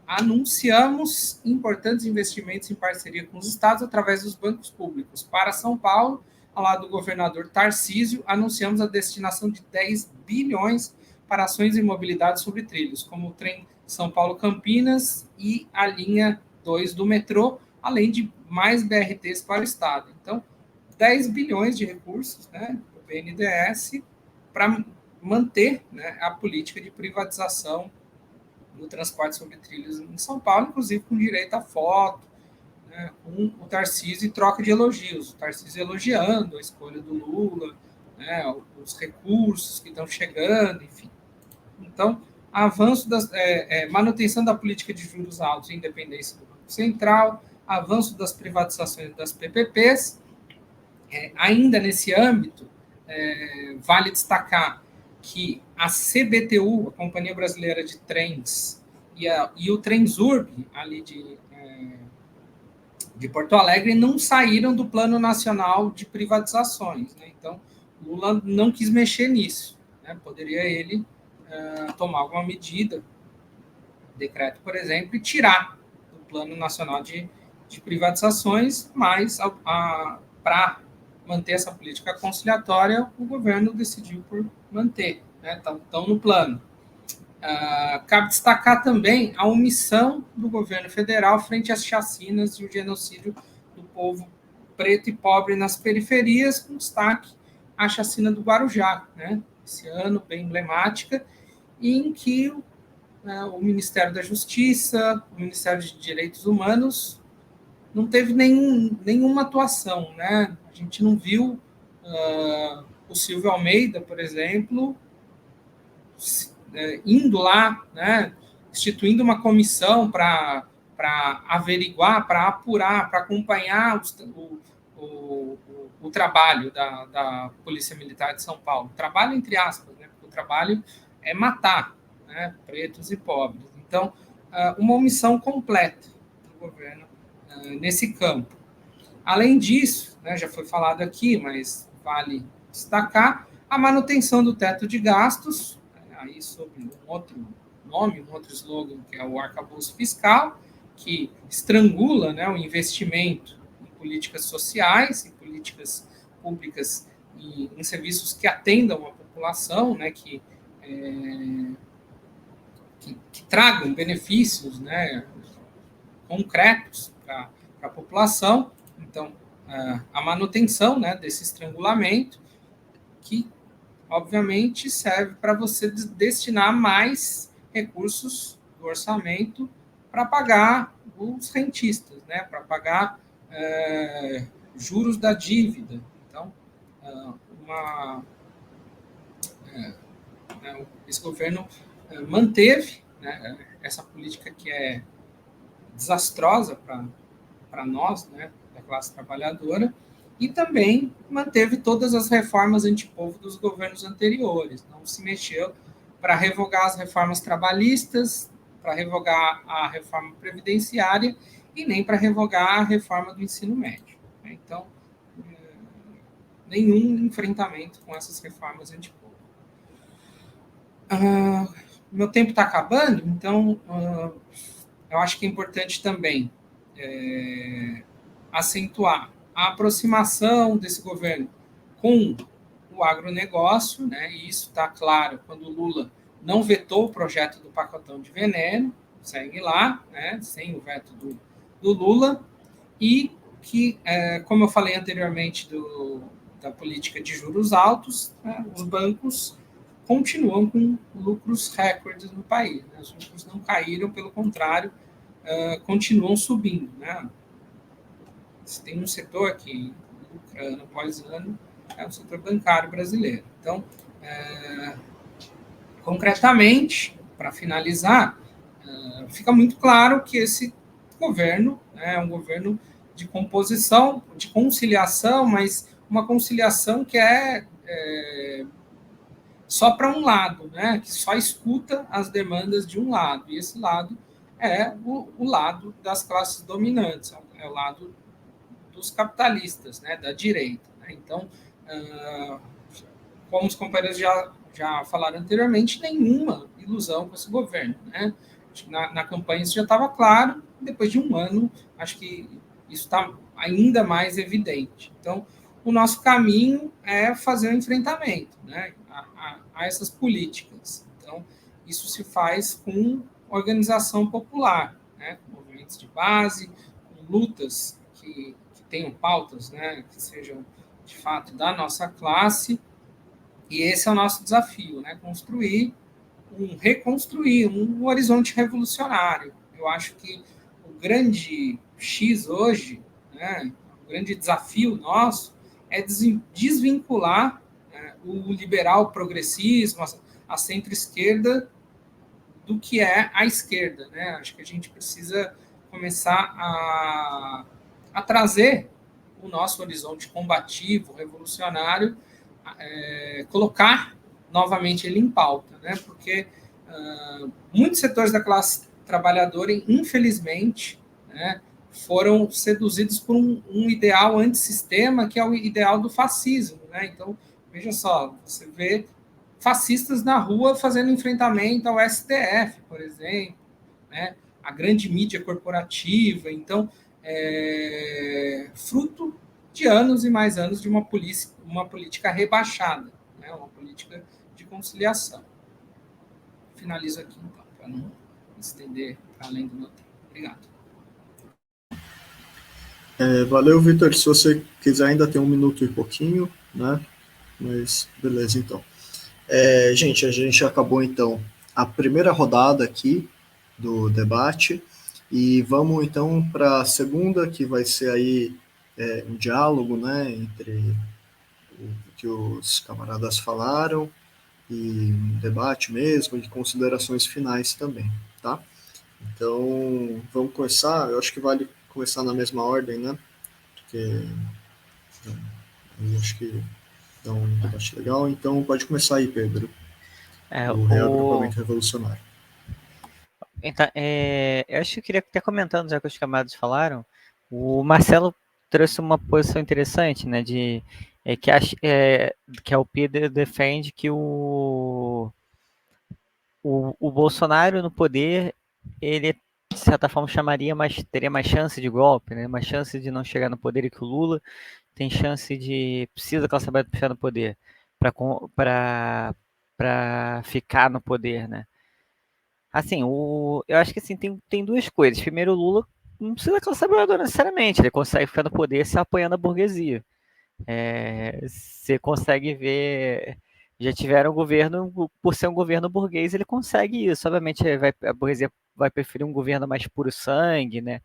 D: anunciamos importantes investimentos em parceria com os estados através dos bancos públicos. Para São Paulo, ao lado do governador Tarcísio, anunciamos a destinação de 10 bilhões para ações em mobilidade sobre trilhos, como o trem São Paulo-Campinas e a linha 2 do metrô, além de mais BRTs para o estado. Então, 10 bilhões de recursos, né, do BNDES para manter, né, a política de privatização do transporte sobre trilhos em São Paulo, inclusive com direito a foto, né, com o Tarcísio e troca de elogios. O Tarcísio elogiando a escolha do Lula, né, os recursos que estão chegando, enfim. Então, avanço manutenção da política de juros altos e independência do Banco Central, avanço das privatizações das PPPs. Ainda nesse âmbito, vale destacar que a CBTU, a Companhia Brasileira de Trens, e o Transurb, ali de Porto Alegre, não saíram do Plano Nacional de Privatizações. Né? Então, Lula não quis mexer nisso. Né? Poderia ele tomar alguma medida, decreto, por exemplo, e tirar do Plano Nacional de Privatizações, mas para manter essa política conciliatória, o governo decidiu por manter, né? Estão no plano. Cabe destacar também a omissão do governo federal frente às chacinas e o genocídio do povo preto e pobre nas periferias, com destaque à chacina do Guarujá, né? Esse ano, bem emblemática, em que o Ministério da Justiça, o Ministério de Direitos Humanos, não teve nenhuma atuação, né? A gente não viu o Silvio Almeida, por exemplo, indo lá, né, instituindo uma comissão para averiguar, para apurar, para acompanhar o trabalho da Polícia Militar de São Paulo. Trabalho entre aspas, né, porque o trabalho é matar, né, pretos e pobres. Então, uma omissão completa do governo nesse campo. Além disso, né, já foi falado aqui, mas vale destacar, a manutenção do teto de gastos, aí sob um outro nome, um outro slogan, que é o arcabouço fiscal, que estrangula, né, o investimento em políticas sociais, em políticas públicas e em serviços que atendam a população, né, que tragam benefícios, né, concretos para a população. Então, a manutenção, né, desse estrangulamento, que obviamente serve para você destinar mais recursos do orçamento para pagar os rentistas, né, para pagar juros da dívida. Então, esse governo manteve, né, essa política que é desastrosa para nós, né, da classe trabalhadora, e também manteve todas as reformas antipovo dos governos anteriores. Não se mexeu para revogar as reformas trabalhistas, para revogar a reforma previdenciária e nem para revogar a reforma do ensino médio. Então, nenhum enfrentamento com essas reformas antipovo. Meu tempo está acabando, então eu acho que é importante também acentuar a aproximação desse governo com o agronegócio, né? E isso está claro quando o Lula não vetou o projeto do pacotão de veneno, segue lá, né? Sem o veto do Lula, e que, como eu falei anteriormente da política de juros altos, né? Os bancos continuam com lucros recordes no país, né? Os lucros não caíram, pelo contrário, continuam subindo, né? Se tem um setor que lucra ano após ano, é o setor bancário brasileiro. Então, concretamente, para finalizar, fica muito claro que esse governo, né, é um governo de composição, de conciliação, mas uma conciliação que é só para um lado, né, que só escuta as demandas de um lado, e esse lado é o lado das classes dominantes, é o lado dos capitalistas, né, da direita. Né? Então, como os companheiros já falaram anteriormente, nenhuma ilusão com esse governo. Né? Na campanha isso já estava claro, depois de um ano, acho que isso está ainda mais evidente. Então, o nosso caminho é fazer um enfrentamento, né, a essas políticas. Então, isso se faz com organização popular, né, com movimentos de base, com lutas que tenham pautas, né, que sejam, de fato, da nossa classe, e esse é o nosso desafio, né, reconstruir um horizonte revolucionário. Eu acho que o grande X hoje, né, o grande desafio nosso é desvincular o liberal progressismo, a centro-esquerda, do que é a esquerda. Né? Acho que a gente precisa começar a trazer o nosso horizonte combativo, revolucionário, colocar novamente ele em pauta, né? Porque muitos setores da classe trabalhadora, infelizmente, né, foram seduzidos por um ideal antissistema, que é o ideal do fascismo. Né? Então, veja só, você vê fascistas na rua fazendo enfrentamento ao STF, por exemplo, né? A grande mídia corporativa. Então, fruto de anos e mais anos de uma política rebaixada, né? Uma política de conciliação. finalizo aqui, então, para não estender para além do meu tempo. Obrigado.
A: Valeu, Vitor. Se você quiser, ainda tem 1 minuto e pouquinho, né? Mas beleza, então. Gente, a gente acabou, então, a primeira rodada aqui do debate e vamos, então, para a segunda, que vai ser aí um diálogo, né, entre o que os camaradas falaram e um debate mesmo, e considerações finais também, tá? Então, vamos começar. Eu acho que vale começar na mesma ordem, né? Porque eu acho que dá um debate legal. Então, pode começar aí, Pedro. O reagrupamento revolucionário.
B: Então, eu acho que eu queria até comentando, já que os camaradas falaram, o Marcelo trouxe uma posição interessante, né, que a UP defende que o Bolsonaro no poder, ele de certa forma teria mais chance de golpe, né, mais chance de não chegar no poder, e que o Lula tem chance precisa da classe trabalhadora puxar no poder para ficar no poder, né. Assim, eu acho que assim, tem duas coisas. Primeiro, o Lula não precisa da classe trabalhadora necessariamente, ele consegue ficar no poder se apoiando a burguesia. Você consegue ver, já tiveram um governo, por ser um governo burguês, ele consegue isso. Obviamente, a burguesia vai preferir um governo mais puro sangue, né?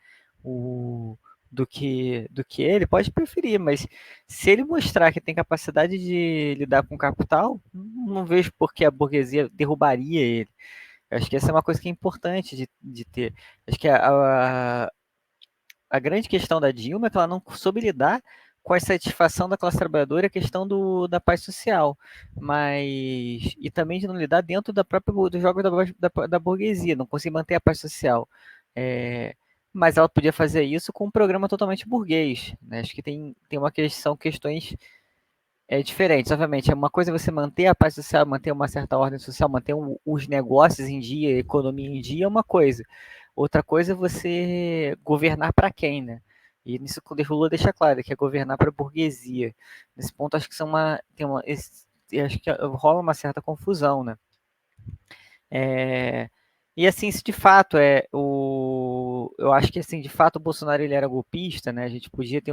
B: Do que ele, pode preferir, mas se ele mostrar que tem capacidade de lidar com capital, não vejo por que a burguesia derrubaria ele. Eu acho que essa é uma coisa que é importante de ter. Acho que a grande questão da Dilma é que ela não soube lidar com a satisfação da classe trabalhadora e a questão da paz social, e também de não lidar dentro dos jogos da burguesia, não conseguir manter a paz social. Mas ela podia fazer isso com um programa totalmente burguês, né? Acho que tem questões diferentes. Obviamente, uma coisa é você manter a paz social, manter uma certa ordem social, manter os negócios em dia, a economia em dia, é uma coisa. Outra coisa é você governar para quem, né? E nisso o Lula deixa claro que é governar para a burguesia. Nesse ponto, acho que acho que rola uma certa confusão, né? E assim, se de fato eu acho que assim, de fato o Bolsonaro ele era golpista, né? A gente podia ter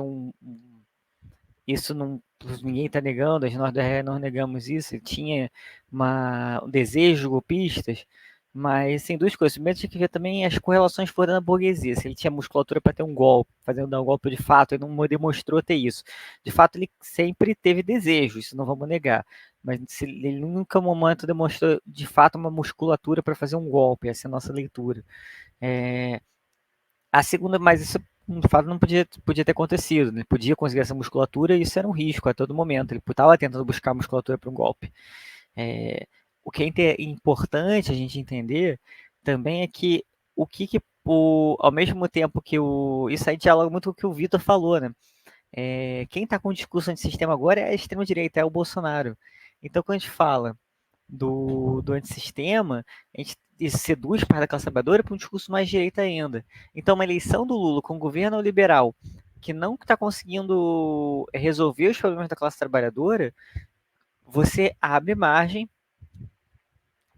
B: isso não, ninguém está negando, nós da RE não negamos isso, ele tinha um desejo golpistas, mas sem duas coisas. Primeiro, tinha que ver também as correlações foram na burguesia, se ele tinha musculatura para ter um golpe, dar um golpe de fato, ele não demonstrou ter isso. De fato, ele sempre teve desejo, isso não vamos negar, mas ele nunca, no momento, demonstrou de fato uma musculatura para fazer um golpe, essa é a nossa leitura. A segunda, mas isso de fato não podia ter acontecido, né? Podia conseguir essa musculatura e isso era um risco a todo momento. Ele estava tentando buscar musculatura para um golpe. O que é importante a gente entender também é que ao mesmo tempo que isso aí dialoga muito com o que o Vitor falou, né? Quem está com o discurso antissistema agora é a extrema-direita, é o Bolsonaro. Então, quando a gente fala do antissistema, a gente seduz parte da classe trabalhadora para um discurso mais direita ainda. Então, uma eleição do Lula com um governo liberal que não está conseguindo resolver os problemas da classe trabalhadora, você abre margem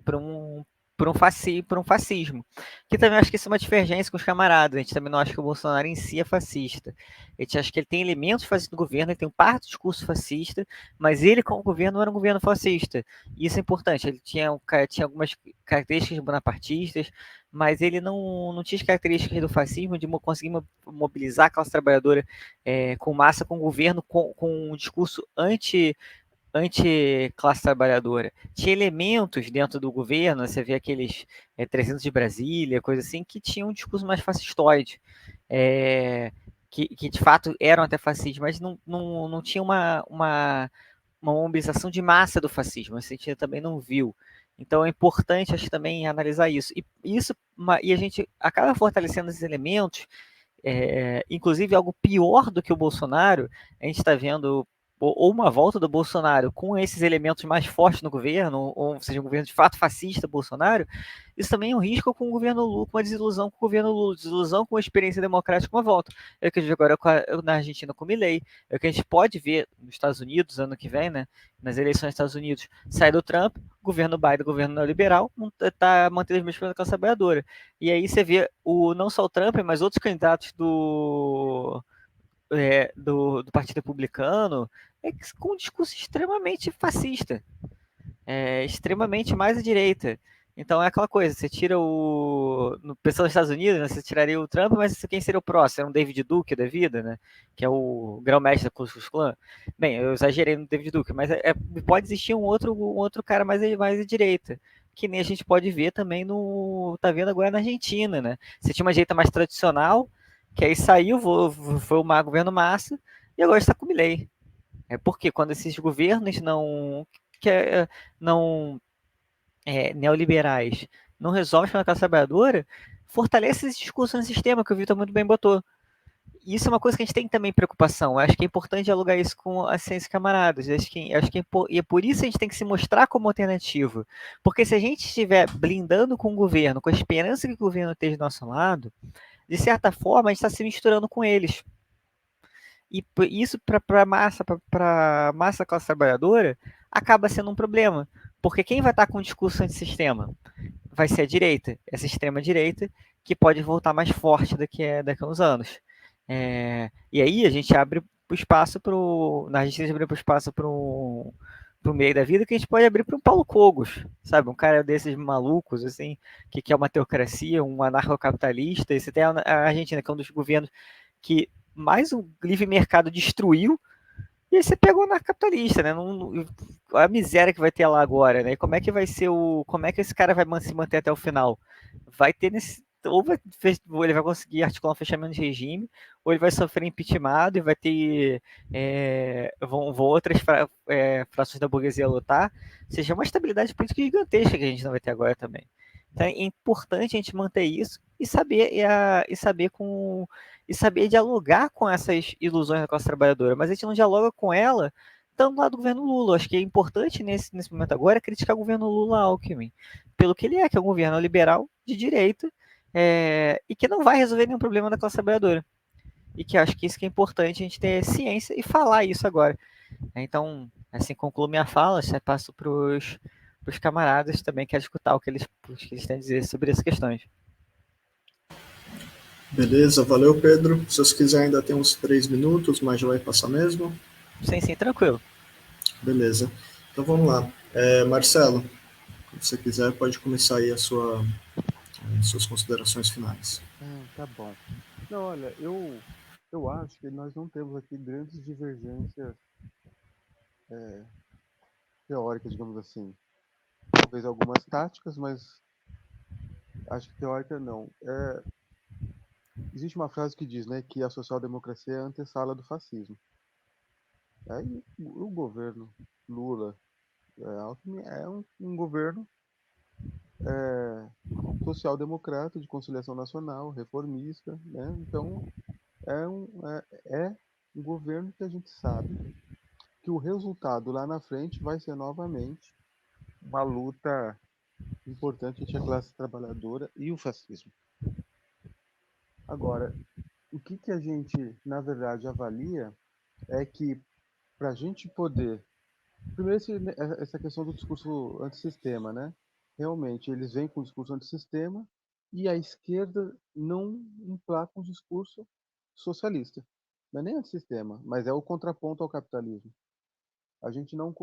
B: para um fascismo. Que também acho que isso é uma divergência com os camaradas. A gente também não acha que o Bolsonaro em si é fascista. A gente acha que ele tem elementos fascistas no governo, ele tem parte do discurso fascista, mas ele, como governo, não era um governo fascista. E isso é importante. Ele tinha algumas características bonapartistas, mas ele não tinha as características do fascismo de conseguir mobilizar a classe trabalhadora com massa, com o governo, com um discurso anti-classe trabalhadora. Tinha elementos dentro do governo, você vê aqueles 300 de Brasília, coisa assim, que tinham um discurso mais fascistoide, que de fato eram até fascistas, mas não tinha uma mobilização de massa do fascismo, esse sentido também não viu. Então é importante, acho, também analisar isso. E a gente acaba fortalecendo esses elementos, inclusive algo pior do que o Bolsonaro, a gente está vendo ou uma volta do Bolsonaro com esses elementos mais fortes no governo, ou seja, um governo de fato fascista Bolsonaro, isso também é um risco com o governo Lula, com uma desilusão com o governo Lula, desilusão com a experiência democrática, uma volta. É o que a gente vê agora na Argentina com o Milei, é o que a gente pode ver nos Estados Unidos ano que vem, né, nas eleições dos Estados Unidos, sai do Trump, governo Biden, governo neoliberal, está mantendo as mesmas coisas com a trabalhadora. E aí você vê não só o Trump, mas outros candidatos do Partido Republicano com um discurso extremamente fascista, extremamente mais à direita. Então é aquela coisa, você tira pensando nos Estados Unidos, né, você tiraria o Trump, mas quem seria o próximo? É um David Duke da vida, né? Que é o grão-mestre da Ku Klux Klan. Bem, eu exagerei no David Duke, mas pode existir um outro cara mais à direita. Que nem a gente pode ver também tá vendo agora na Argentina, né? Você tinha uma direita mais tradicional, que aí saiu, foi o governo Massa, e agora está com o Milei. Porque quando esses governos que, não neoliberais não resolvem para a classe trabalhadora, fortalece esse discurso no sistema que o Vitor muito bem botou. E isso é uma coisa que a gente tem também preocupação. Eu acho que é importante dialogar isso com as ciências camaradas. Acho que e é por isso que a gente tem que se mostrar como alternativa. Porque se a gente estiver blindando com o governo, com a esperança que o governo esteja do nosso lado, de certa forma a gente está se misturando com eles. E isso para massa da classe trabalhadora acaba sendo um problema. Porque quem vai estar com o discurso antissistema? Vai ser a direita, essa extrema-direita, que pode voltar mais forte daqui a uns anos. E aí a gente abre o espaço para na Argentina a gente abre o espaço para o meio da vida que a gente pode abrir para um Paulo Cogos, sabe? Um cara desses malucos, assim, que quer uma teocracia, um anarcocapitalista. E você tem a Argentina, que é um dos governos que mais o livre mercado destruiu, e aí você pegou na capitalista, né? A miséria que vai ter lá agora, né? E como é que vai ser como é que esse cara vai se manter até o final? Vai ter ou ele vai conseguir articular um fechamento de regime, ou ele vai sofrer impeachment e vai ter vão outras frações da burguesia lutar. Ou seja, é uma estabilidade política gigantesca que a gente não vai ter agora também. Então é importante a gente manter isso e saber dialogar com essas ilusões da classe trabalhadora, mas a gente não dialoga com ela estando lá do governo Lula. Acho que é importante nesse momento agora criticar o governo Lula-Alckmin, pelo que ele que é um governo liberal de direita, e que não vai resolver nenhum problema da classe trabalhadora. E que acho que isso que é importante a gente ter ciência e falar isso agora. Então, assim, concluo minha fala, passo para os camaradas também, quero escutar o que eles têm a dizer sobre essas questões.
A: Beleza, valeu, Pedro. Se vocês quiserem, ainda tem uns 3 minutos, mas já vai passar mesmo.
B: Sim, tranquilo.
A: Beleza. Então vamos lá. Marcelo, se você quiser, pode começar aí suas considerações finais.
C: Tá bom. Não, olha, eu acho que nós não temos aqui grandes divergências teóricas, digamos assim. Talvez algumas táticas, mas acho que teórica não. Existe uma frase que diz, né, que a social-democracia é a antessala do fascismo. Aí o governo Lula, Alckmin é um governo social-democrata de conciliação nacional, reformista, né? Então é um governo que a gente sabe que o resultado lá na frente vai ser novamente uma luta importante entre a classe trabalhadora e o fascismo. Agora, o que a gente, na verdade, avalia é que para a gente poder. Primeiro, essa questão do discurso antissistema, né? Realmente, eles vêm com o discurso antissistema e a esquerda não emplaca um discurso socialista. Não é nem antissistema, mas é o contraponto ao capitalismo. A gente não.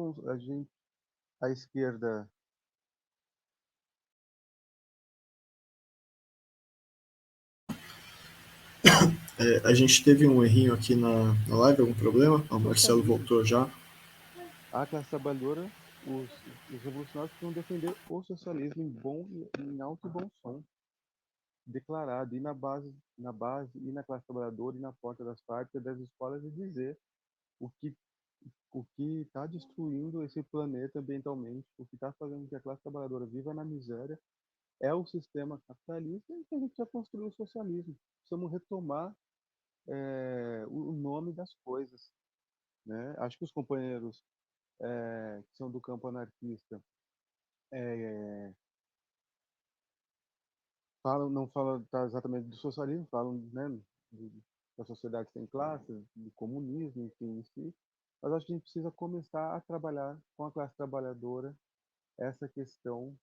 C: A esquerda.
A: A gente teve um errinho aqui na live, algum problema? O Marcelo voltou já.
C: A classe trabalhadora, os revolucionários precisam defender o socialismo em alto e bom som, declarado, e na base, e na classe trabalhadora, e na porta das fábricas, das escolas, e dizer o que o que está destruindo esse planeta ambientalmente, o que está fazendo com que a classe trabalhadora viva na miséria, é o sistema capitalista e que a gente já construiu o socialismo. Precisamos retomar o nome das coisas. né? Acho que os companheiros que são do campo anarquista não falam tá, exatamente do socialismo, falam, né, da sociedade sem classes, do comunismo, enfim, em si. Mas acho que a gente precisa começar a trabalhar com a classe trabalhadora essa questão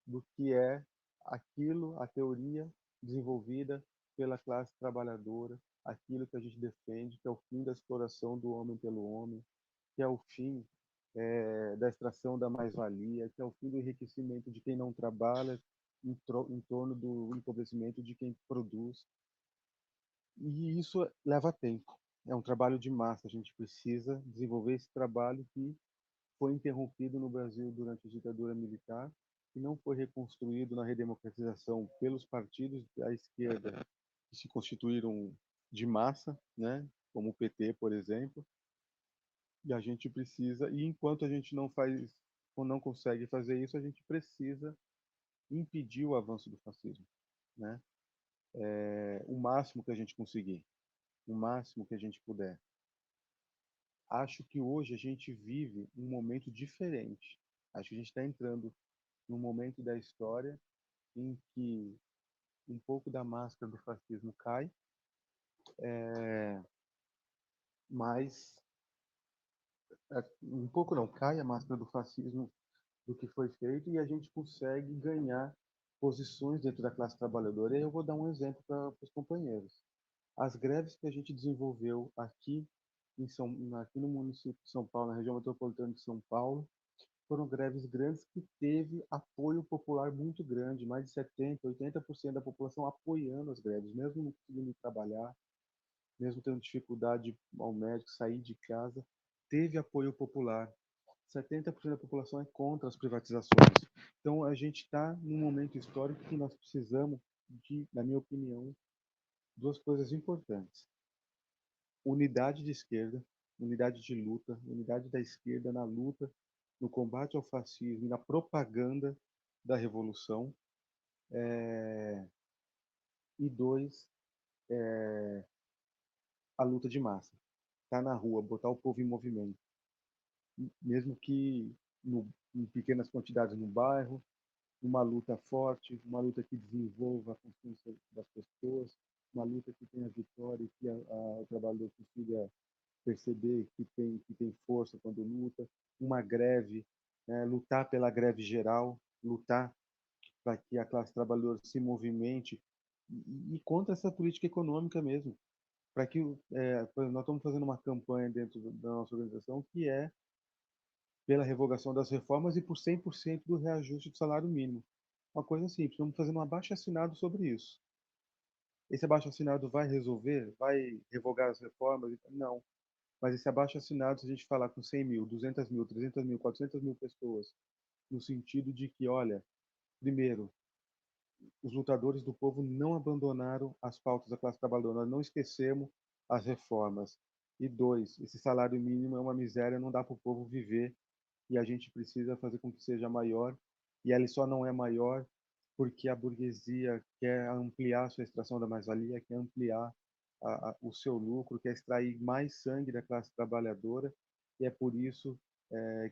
C: do que é aquilo, a teoria desenvolvida pela classe trabalhadora, aquilo que a gente defende, que é o fim da exploração do homem pelo homem, que é o fim da extração da mais-valia, que é o fim do enriquecimento de quem não trabalha, em torno do empobrecimento de quem produz. E isso leva tempo. É um trabalho de massa. A gente precisa desenvolver esse trabalho que foi interrompido no Brasil durante a ditadura militar e não foi reconstruído na redemocratização pelos partidos da esquerda que se constituíram de massa, né? Como o PT, por exemplo. E a gente precisa, e enquanto a gente não faz ou não consegue fazer isso, a gente precisa impedir o avanço do fascismo, né? O máximo que a gente conseguir, o máximo que a gente puder. Acho que hoje a gente vive um momento diferente. Acho que a gente está entrando num momento da história em que um pouco da máscara do fascismo cai, mas um pouco não cai a máscara do fascismo do que foi feito e a gente consegue ganhar posições dentro da classe trabalhadora. E eu vou dar um exemplo para os companheiros. As greves que a gente desenvolveu aqui no município de São Paulo, na região metropolitana de São Paulo, foram greves grandes que teve apoio popular muito grande, mais de 70, 80% da população apoiando as greves, mesmo não conseguindo trabalhar, mesmo tendo dificuldade ao médico sair de casa, teve apoio popular. 70% da população é contra as privatizações. Então, a gente está num momento histórico que nós precisamos de, na minha opinião, duas coisas importantes: unidade de esquerda, unidade de luta, unidade da esquerda na luta, no combate ao fascismo e na propaganda da revolução. E dois, a luta de massa. Estar na rua, botar o povo em movimento. Mesmo que em pequenas quantidades no bairro, uma luta forte, uma luta que desenvolva a consciência das pessoas, uma luta que tenha vitória e que o trabalhador consiga perceber que tem força quando luta, uma greve, né, lutar pela greve geral, lutar para que a classe trabalhadora se movimente e contra essa política econômica mesmo, para que por exemplo, nós estamos fazendo uma campanha dentro da nossa organização que é pela revogação das reformas e por 100% do reajuste do salário mínimo. Uma coisa simples, estamos fazendo um abaixo-assinado sobre isso. Esse abaixo-assinado vai resolver? Vai revogar as reformas? Não. Mas esse abaixo-assinado, se a gente falar com 100 mil, 200 mil, 300 mil, 400 mil pessoas, no sentido de que, olha, primeiro, os lutadores do povo não abandonaram as pautas da classe trabalhadora, nós não esquecemos as reformas. E dois, esse salário mínimo é uma miséria, não dá para o povo viver e a gente precisa fazer com que seja maior. E ele só não é maior porque a burguesia quer ampliar a sua extração da mais-valia, quer ampliar o seu lucro, quer extrair mais sangue da classe trabalhadora, e é por isso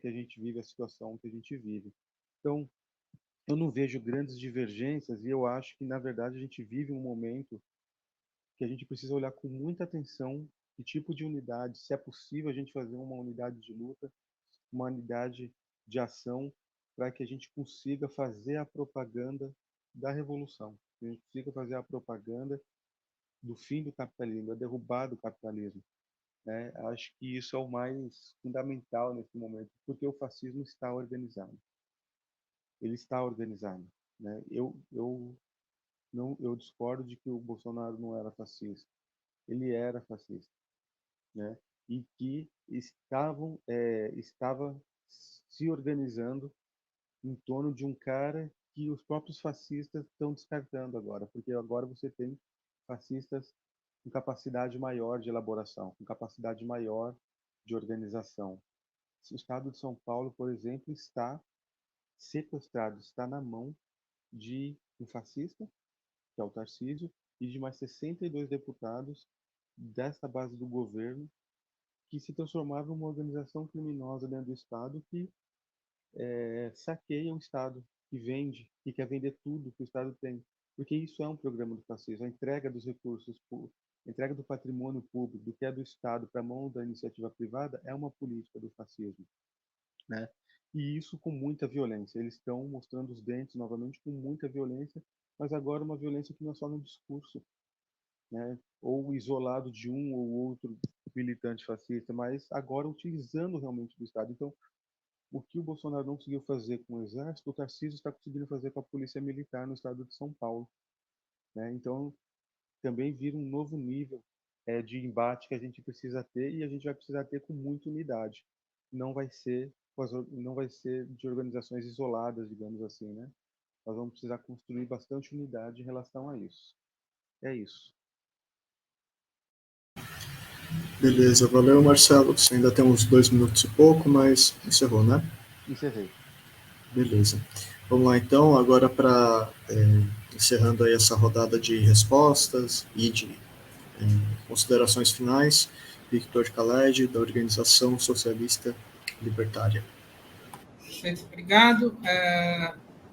C: que a gente vive a situação que a gente vive. Então, eu não vejo grandes divergências e eu acho que, na verdade, a gente vive um momento que a gente precisa olhar com muita atenção que tipo de unidade, se é possível a gente fazer uma unidade de luta, uma unidade de ação para que a gente consiga fazer a propaganda da revolução, que a gente consiga fazer a propaganda do fim do capitalismo, da derrubada do capitalismo. Né? Acho que isso é o mais fundamental nesse momento, porque o fascismo está organizado. Ele está organizado. Né? Eu discordo de que o Bolsonaro não era fascista. Ele era fascista. Né? E que estava se organizando em torno de um cara que os próprios fascistas estão descartando agora, porque agora você tem fascistas com capacidade maior de elaboração, com capacidade maior de organização. O estado de São Paulo, por exemplo, está sequestrado, está na mão de um fascista, que é o Tarcísio, e de mais 62 deputados dessa base do governo que se transformava em uma organização criminosa dentro do Estado que saqueia o Estado, que vende, que quer vender tudo que o Estado tem. Porque isso é um programa do fascismo, a entrega dos recursos, a entrega do patrimônio público, do que é do Estado para a mão da iniciativa privada, é uma política do fascismo, né? E isso com muita violência. Eles estão mostrando os dentes novamente com muita violência, mas agora uma violência que não é só no discurso, né? Ou isolado de um ou outro militante fascista, mas agora utilizando realmente do Estado. Então, o que o Bolsonaro não conseguiu fazer com o Exército, o Tarcísio está conseguindo fazer com a Polícia Militar no estado de São Paulo, né? Então, também vira um novo nível de embate que a gente precisa ter e a gente vai precisar ter com muita unidade. Não vai ser, não vai ser de organizações isoladas, digamos assim, né? Nós vamos precisar construir bastante unidade em relação a isso. É isso.
A: Beleza, valeu, Marcelo. Você ainda tem uns 2 minutos e pouco, mas encerrou, né?
C: Encerrei.
A: Beleza. Vamos lá, então, agora para encerrando aí essa rodada de respostas e de considerações finais, Victor Khaled, da Organização Socialista Libertária.
D: Perfeito, obrigado.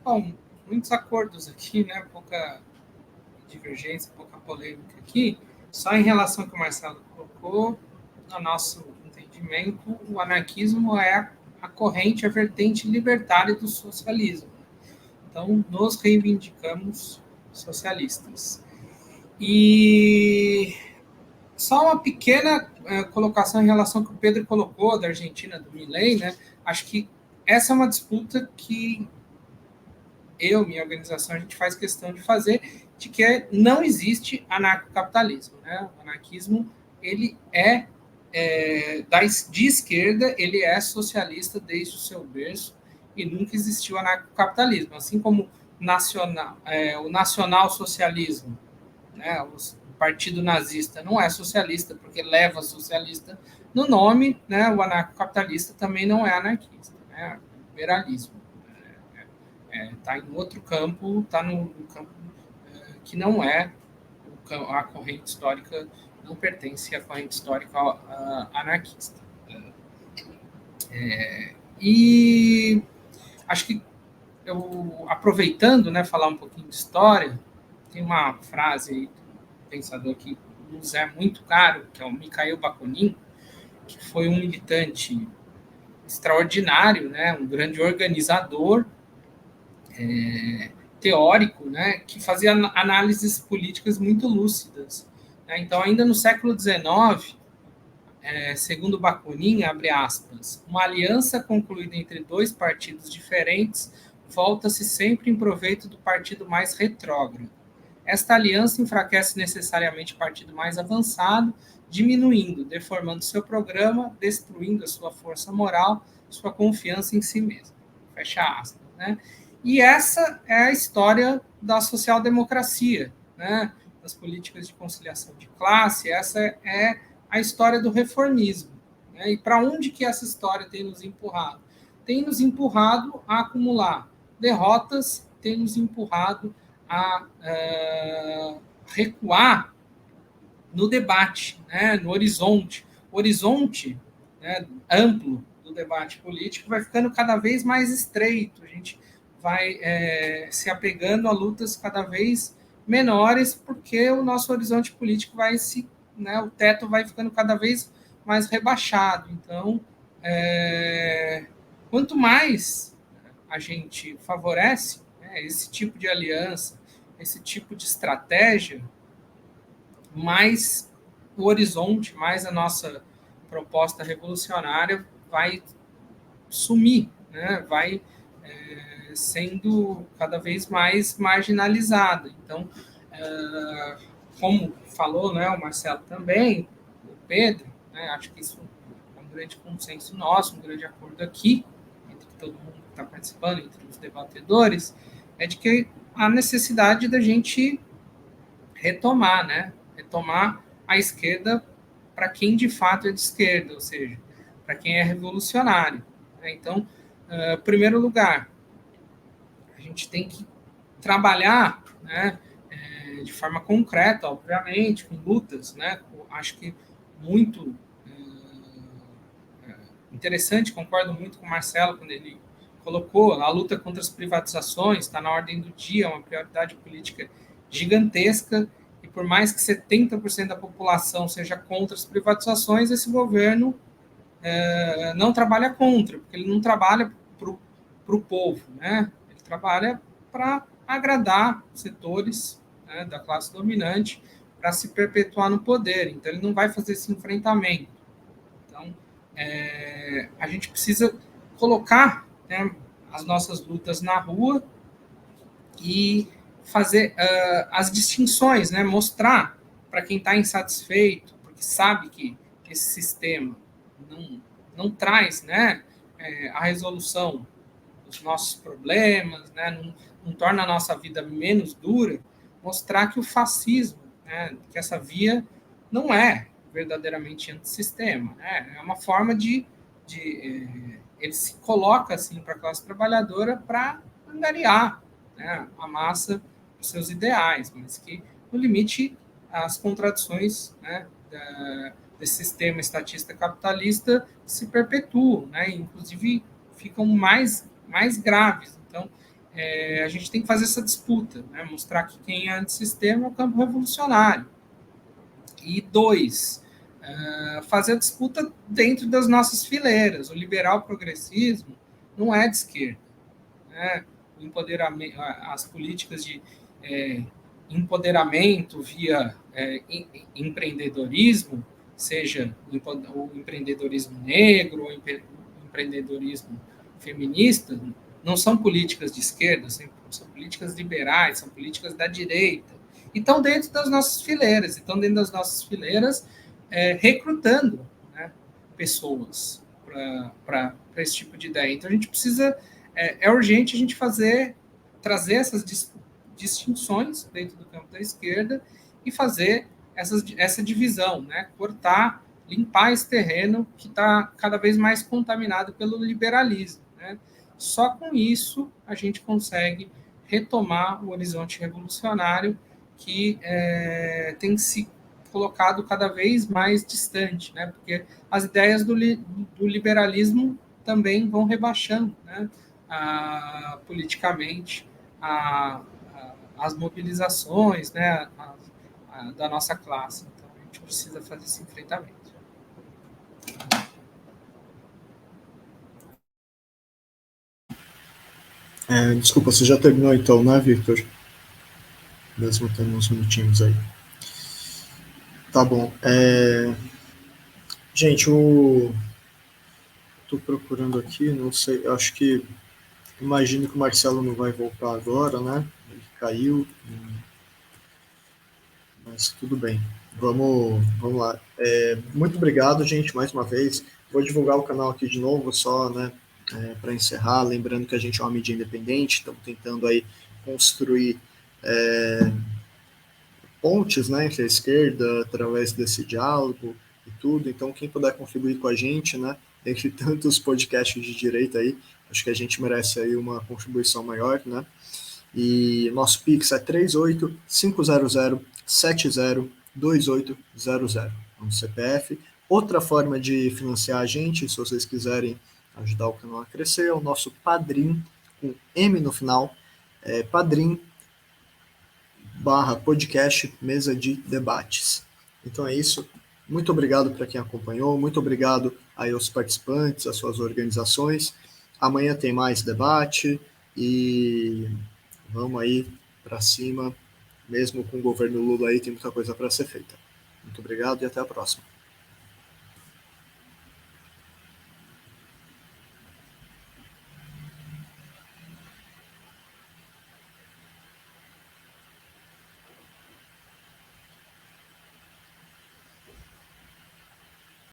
D: Bom, muitos acordos aqui, né? Pouca divergência, pouca polêmica aqui. Só em relação ao que o Marcelo colocou, no nosso entendimento, o anarquismo é a corrente, a vertente libertária do socialismo. Então, nos reivindicamos socialistas. E só uma pequena colocação em relação ao que o Pedro colocou da Argentina, do Milei, né? Acho que essa é uma disputa que minha organização, a gente faz questão de fazer, de que não existe anarcocapitalismo, né? O anarquismo, ele de esquerda, ele é socialista desde o seu berço e nunca existiu anarcocapitalismo. Assim como o nacional-socialismo, né? O partido nazista não é socialista porque leva socialista no nome, né? O anarcocapitalista também não é anarquista, né? Liberalismo. Está em outro campo, está no campo que não é a corrente histórica, não pertence à corrente histórica anarquista. E acho que aproveitando, né, falar um pouquinho de história, tem uma frase aí do pensador que nos é muito caro, que é o Mikhail Bakunin, que foi um militante extraordinário, né, um grande organizador, teórico, né, que fazia análises políticas muito lúcidas. Né? Então, ainda no século XIX, segundo Bakunin, abre aspas, uma aliança concluída entre dois partidos diferentes volta-se sempre em proveito do partido mais retrógrado. Esta aliança enfraquece necessariamente o partido mais avançado, diminuindo, deformando seu programa, destruindo a sua força moral, sua confiança em si mesmo. Fecha aspas, né? E essa é a história da social-democracia, né? Das políticas de conciliação de classe, essa é a história do reformismo. Né? E para onde que essa história tem nos empurrado? Tem nos empurrado a acumular derrotas, tem nos empurrado a recuar no debate, né? No horizonte. O horizonte, né, amplo do debate político vai ficando cada vez mais estreito. A gente vai se apegando a lutas cada vez menores, porque o nosso horizonte político vai o teto vai ficando cada vez mais rebaixado. Então, quanto mais a gente favorece, né, esse tipo de aliança, esse tipo de estratégia, mais o horizonte, mais a nossa proposta revolucionária vai sumir, né, vai sendo cada vez mais marginalizada. Então, como falou, né, o Marcelo também, o Pedro, né, acho que isso é um grande consenso nosso, um grande acordo aqui, entre todo mundo que está participando, entre os debatedores, é de que a necessidade da gente retomar, né, retomar a esquerda para quem de fato é de esquerda, ou seja, para quem é revolucionário. Né? Então, em primeiro lugar, a gente tem que trabalhar, né, de forma concreta, obviamente, com lutas, né, acho que muito interessante, concordo muito com o Marcelo quando ele colocou a luta contra as privatizações, está na ordem do dia, é uma prioridade política gigantesca, e por mais que 70% da população seja contra as privatizações, esse governo não trabalha contra, porque ele não trabalha para o povo, né? Ele trabalha para agradar setores, né, da classe dominante, para se perpetuar no poder. Então, ele não vai fazer esse enfrentamento. Então, a gente precisa colocar, né, as nossas lutas na rua e fazer as distinções, né, mostrar para quem está insatisfeito, porque sabe que esse sistema não traz, né, a resolução dos nossos problemas, né, não torna a nossa vida menos dura, mostrar que o fascismo, né, que essa via não é verdadeiramente antissistema, né, é uma forma ele se coloca assim para a classe trabalhadora para angariar, né, a massa dos seus ideais, mas que no limite as contradições, né, desse sistema estatista capitalista se perpetuam, né, inclusive ficam mais graves. Então, a gente tem que fazer essa disputa, né, mostrar que quem é antissistema é o campo revolucionário. E 2, fazer a disputa dentro das nossas fileiras. O liberal progressismo não é de esquerda, né? O empoderamento, as políticas de empoderamento via empreendedorismo, seja o empreendedorismo negro, ou o empreendedorismo feminista, não são políticas de esquerda, são políticas liberais, são políticas da direita. E estão dentro das nossas fileiras, recrutando, né, pessoas para esse tipo de ideia. Então, a gente precisa, é urgente a gente trazer essas distinções dentro do campo da esquerda e fazer essa divisão, né, cortar, limpar esse terreno que está cada vez mais contaminado pelo liberalismo, né? Só com isso a gente consegue retomar o horizonte revolucionário que tem se colocado cada vez mais distante, né? Porque as ideias do liberalismo também vão rebaixando, né, politicamente as mobilizações, né, da nossa classe. Então, a gente precisa fazer esse enfrentamento.
A: Desculpa, você já terminou então, né, Victor? Mesmo tendo uns minutinhos aí. Tá bom. Gente, tô procurando aqui, não sei, acho que imagino que o Marcelo não vai voltar agora, né? Ele caiu, mas tudo bem. Vamos lá. Muito obrigado, gente, mais uma vez. Vou divulgar o canal aqui de novo, só, né, para encerrar, lembrando que a gente é uma mídia independente, estamos tentando aí construir pontes, né, entre a esquerda, através desse diálogo e tudo. Então, quem puder contribuir com a gente, né, entre tantos podcasts de direita aí, acho que a gente merece aí uma contribuição maior, né? E nosso Pix é 38-500-70-2800, no CPF. Outra forma de financiar a gente, se vocês quiserem ajudar o canal a crescer, é o nosso Padrim, com M no final, Padrim/podcast Mesa de Debates. Então é isso. Muito obrigado para quem acompanhou, muito obrigado aí aos participantes, às suas organizações. Amanhã tem mais debate e vamos aí para cima, mesmo com o governo Lula aí, tem muita coisa para ser feita. Muito obrigado e até a próxima.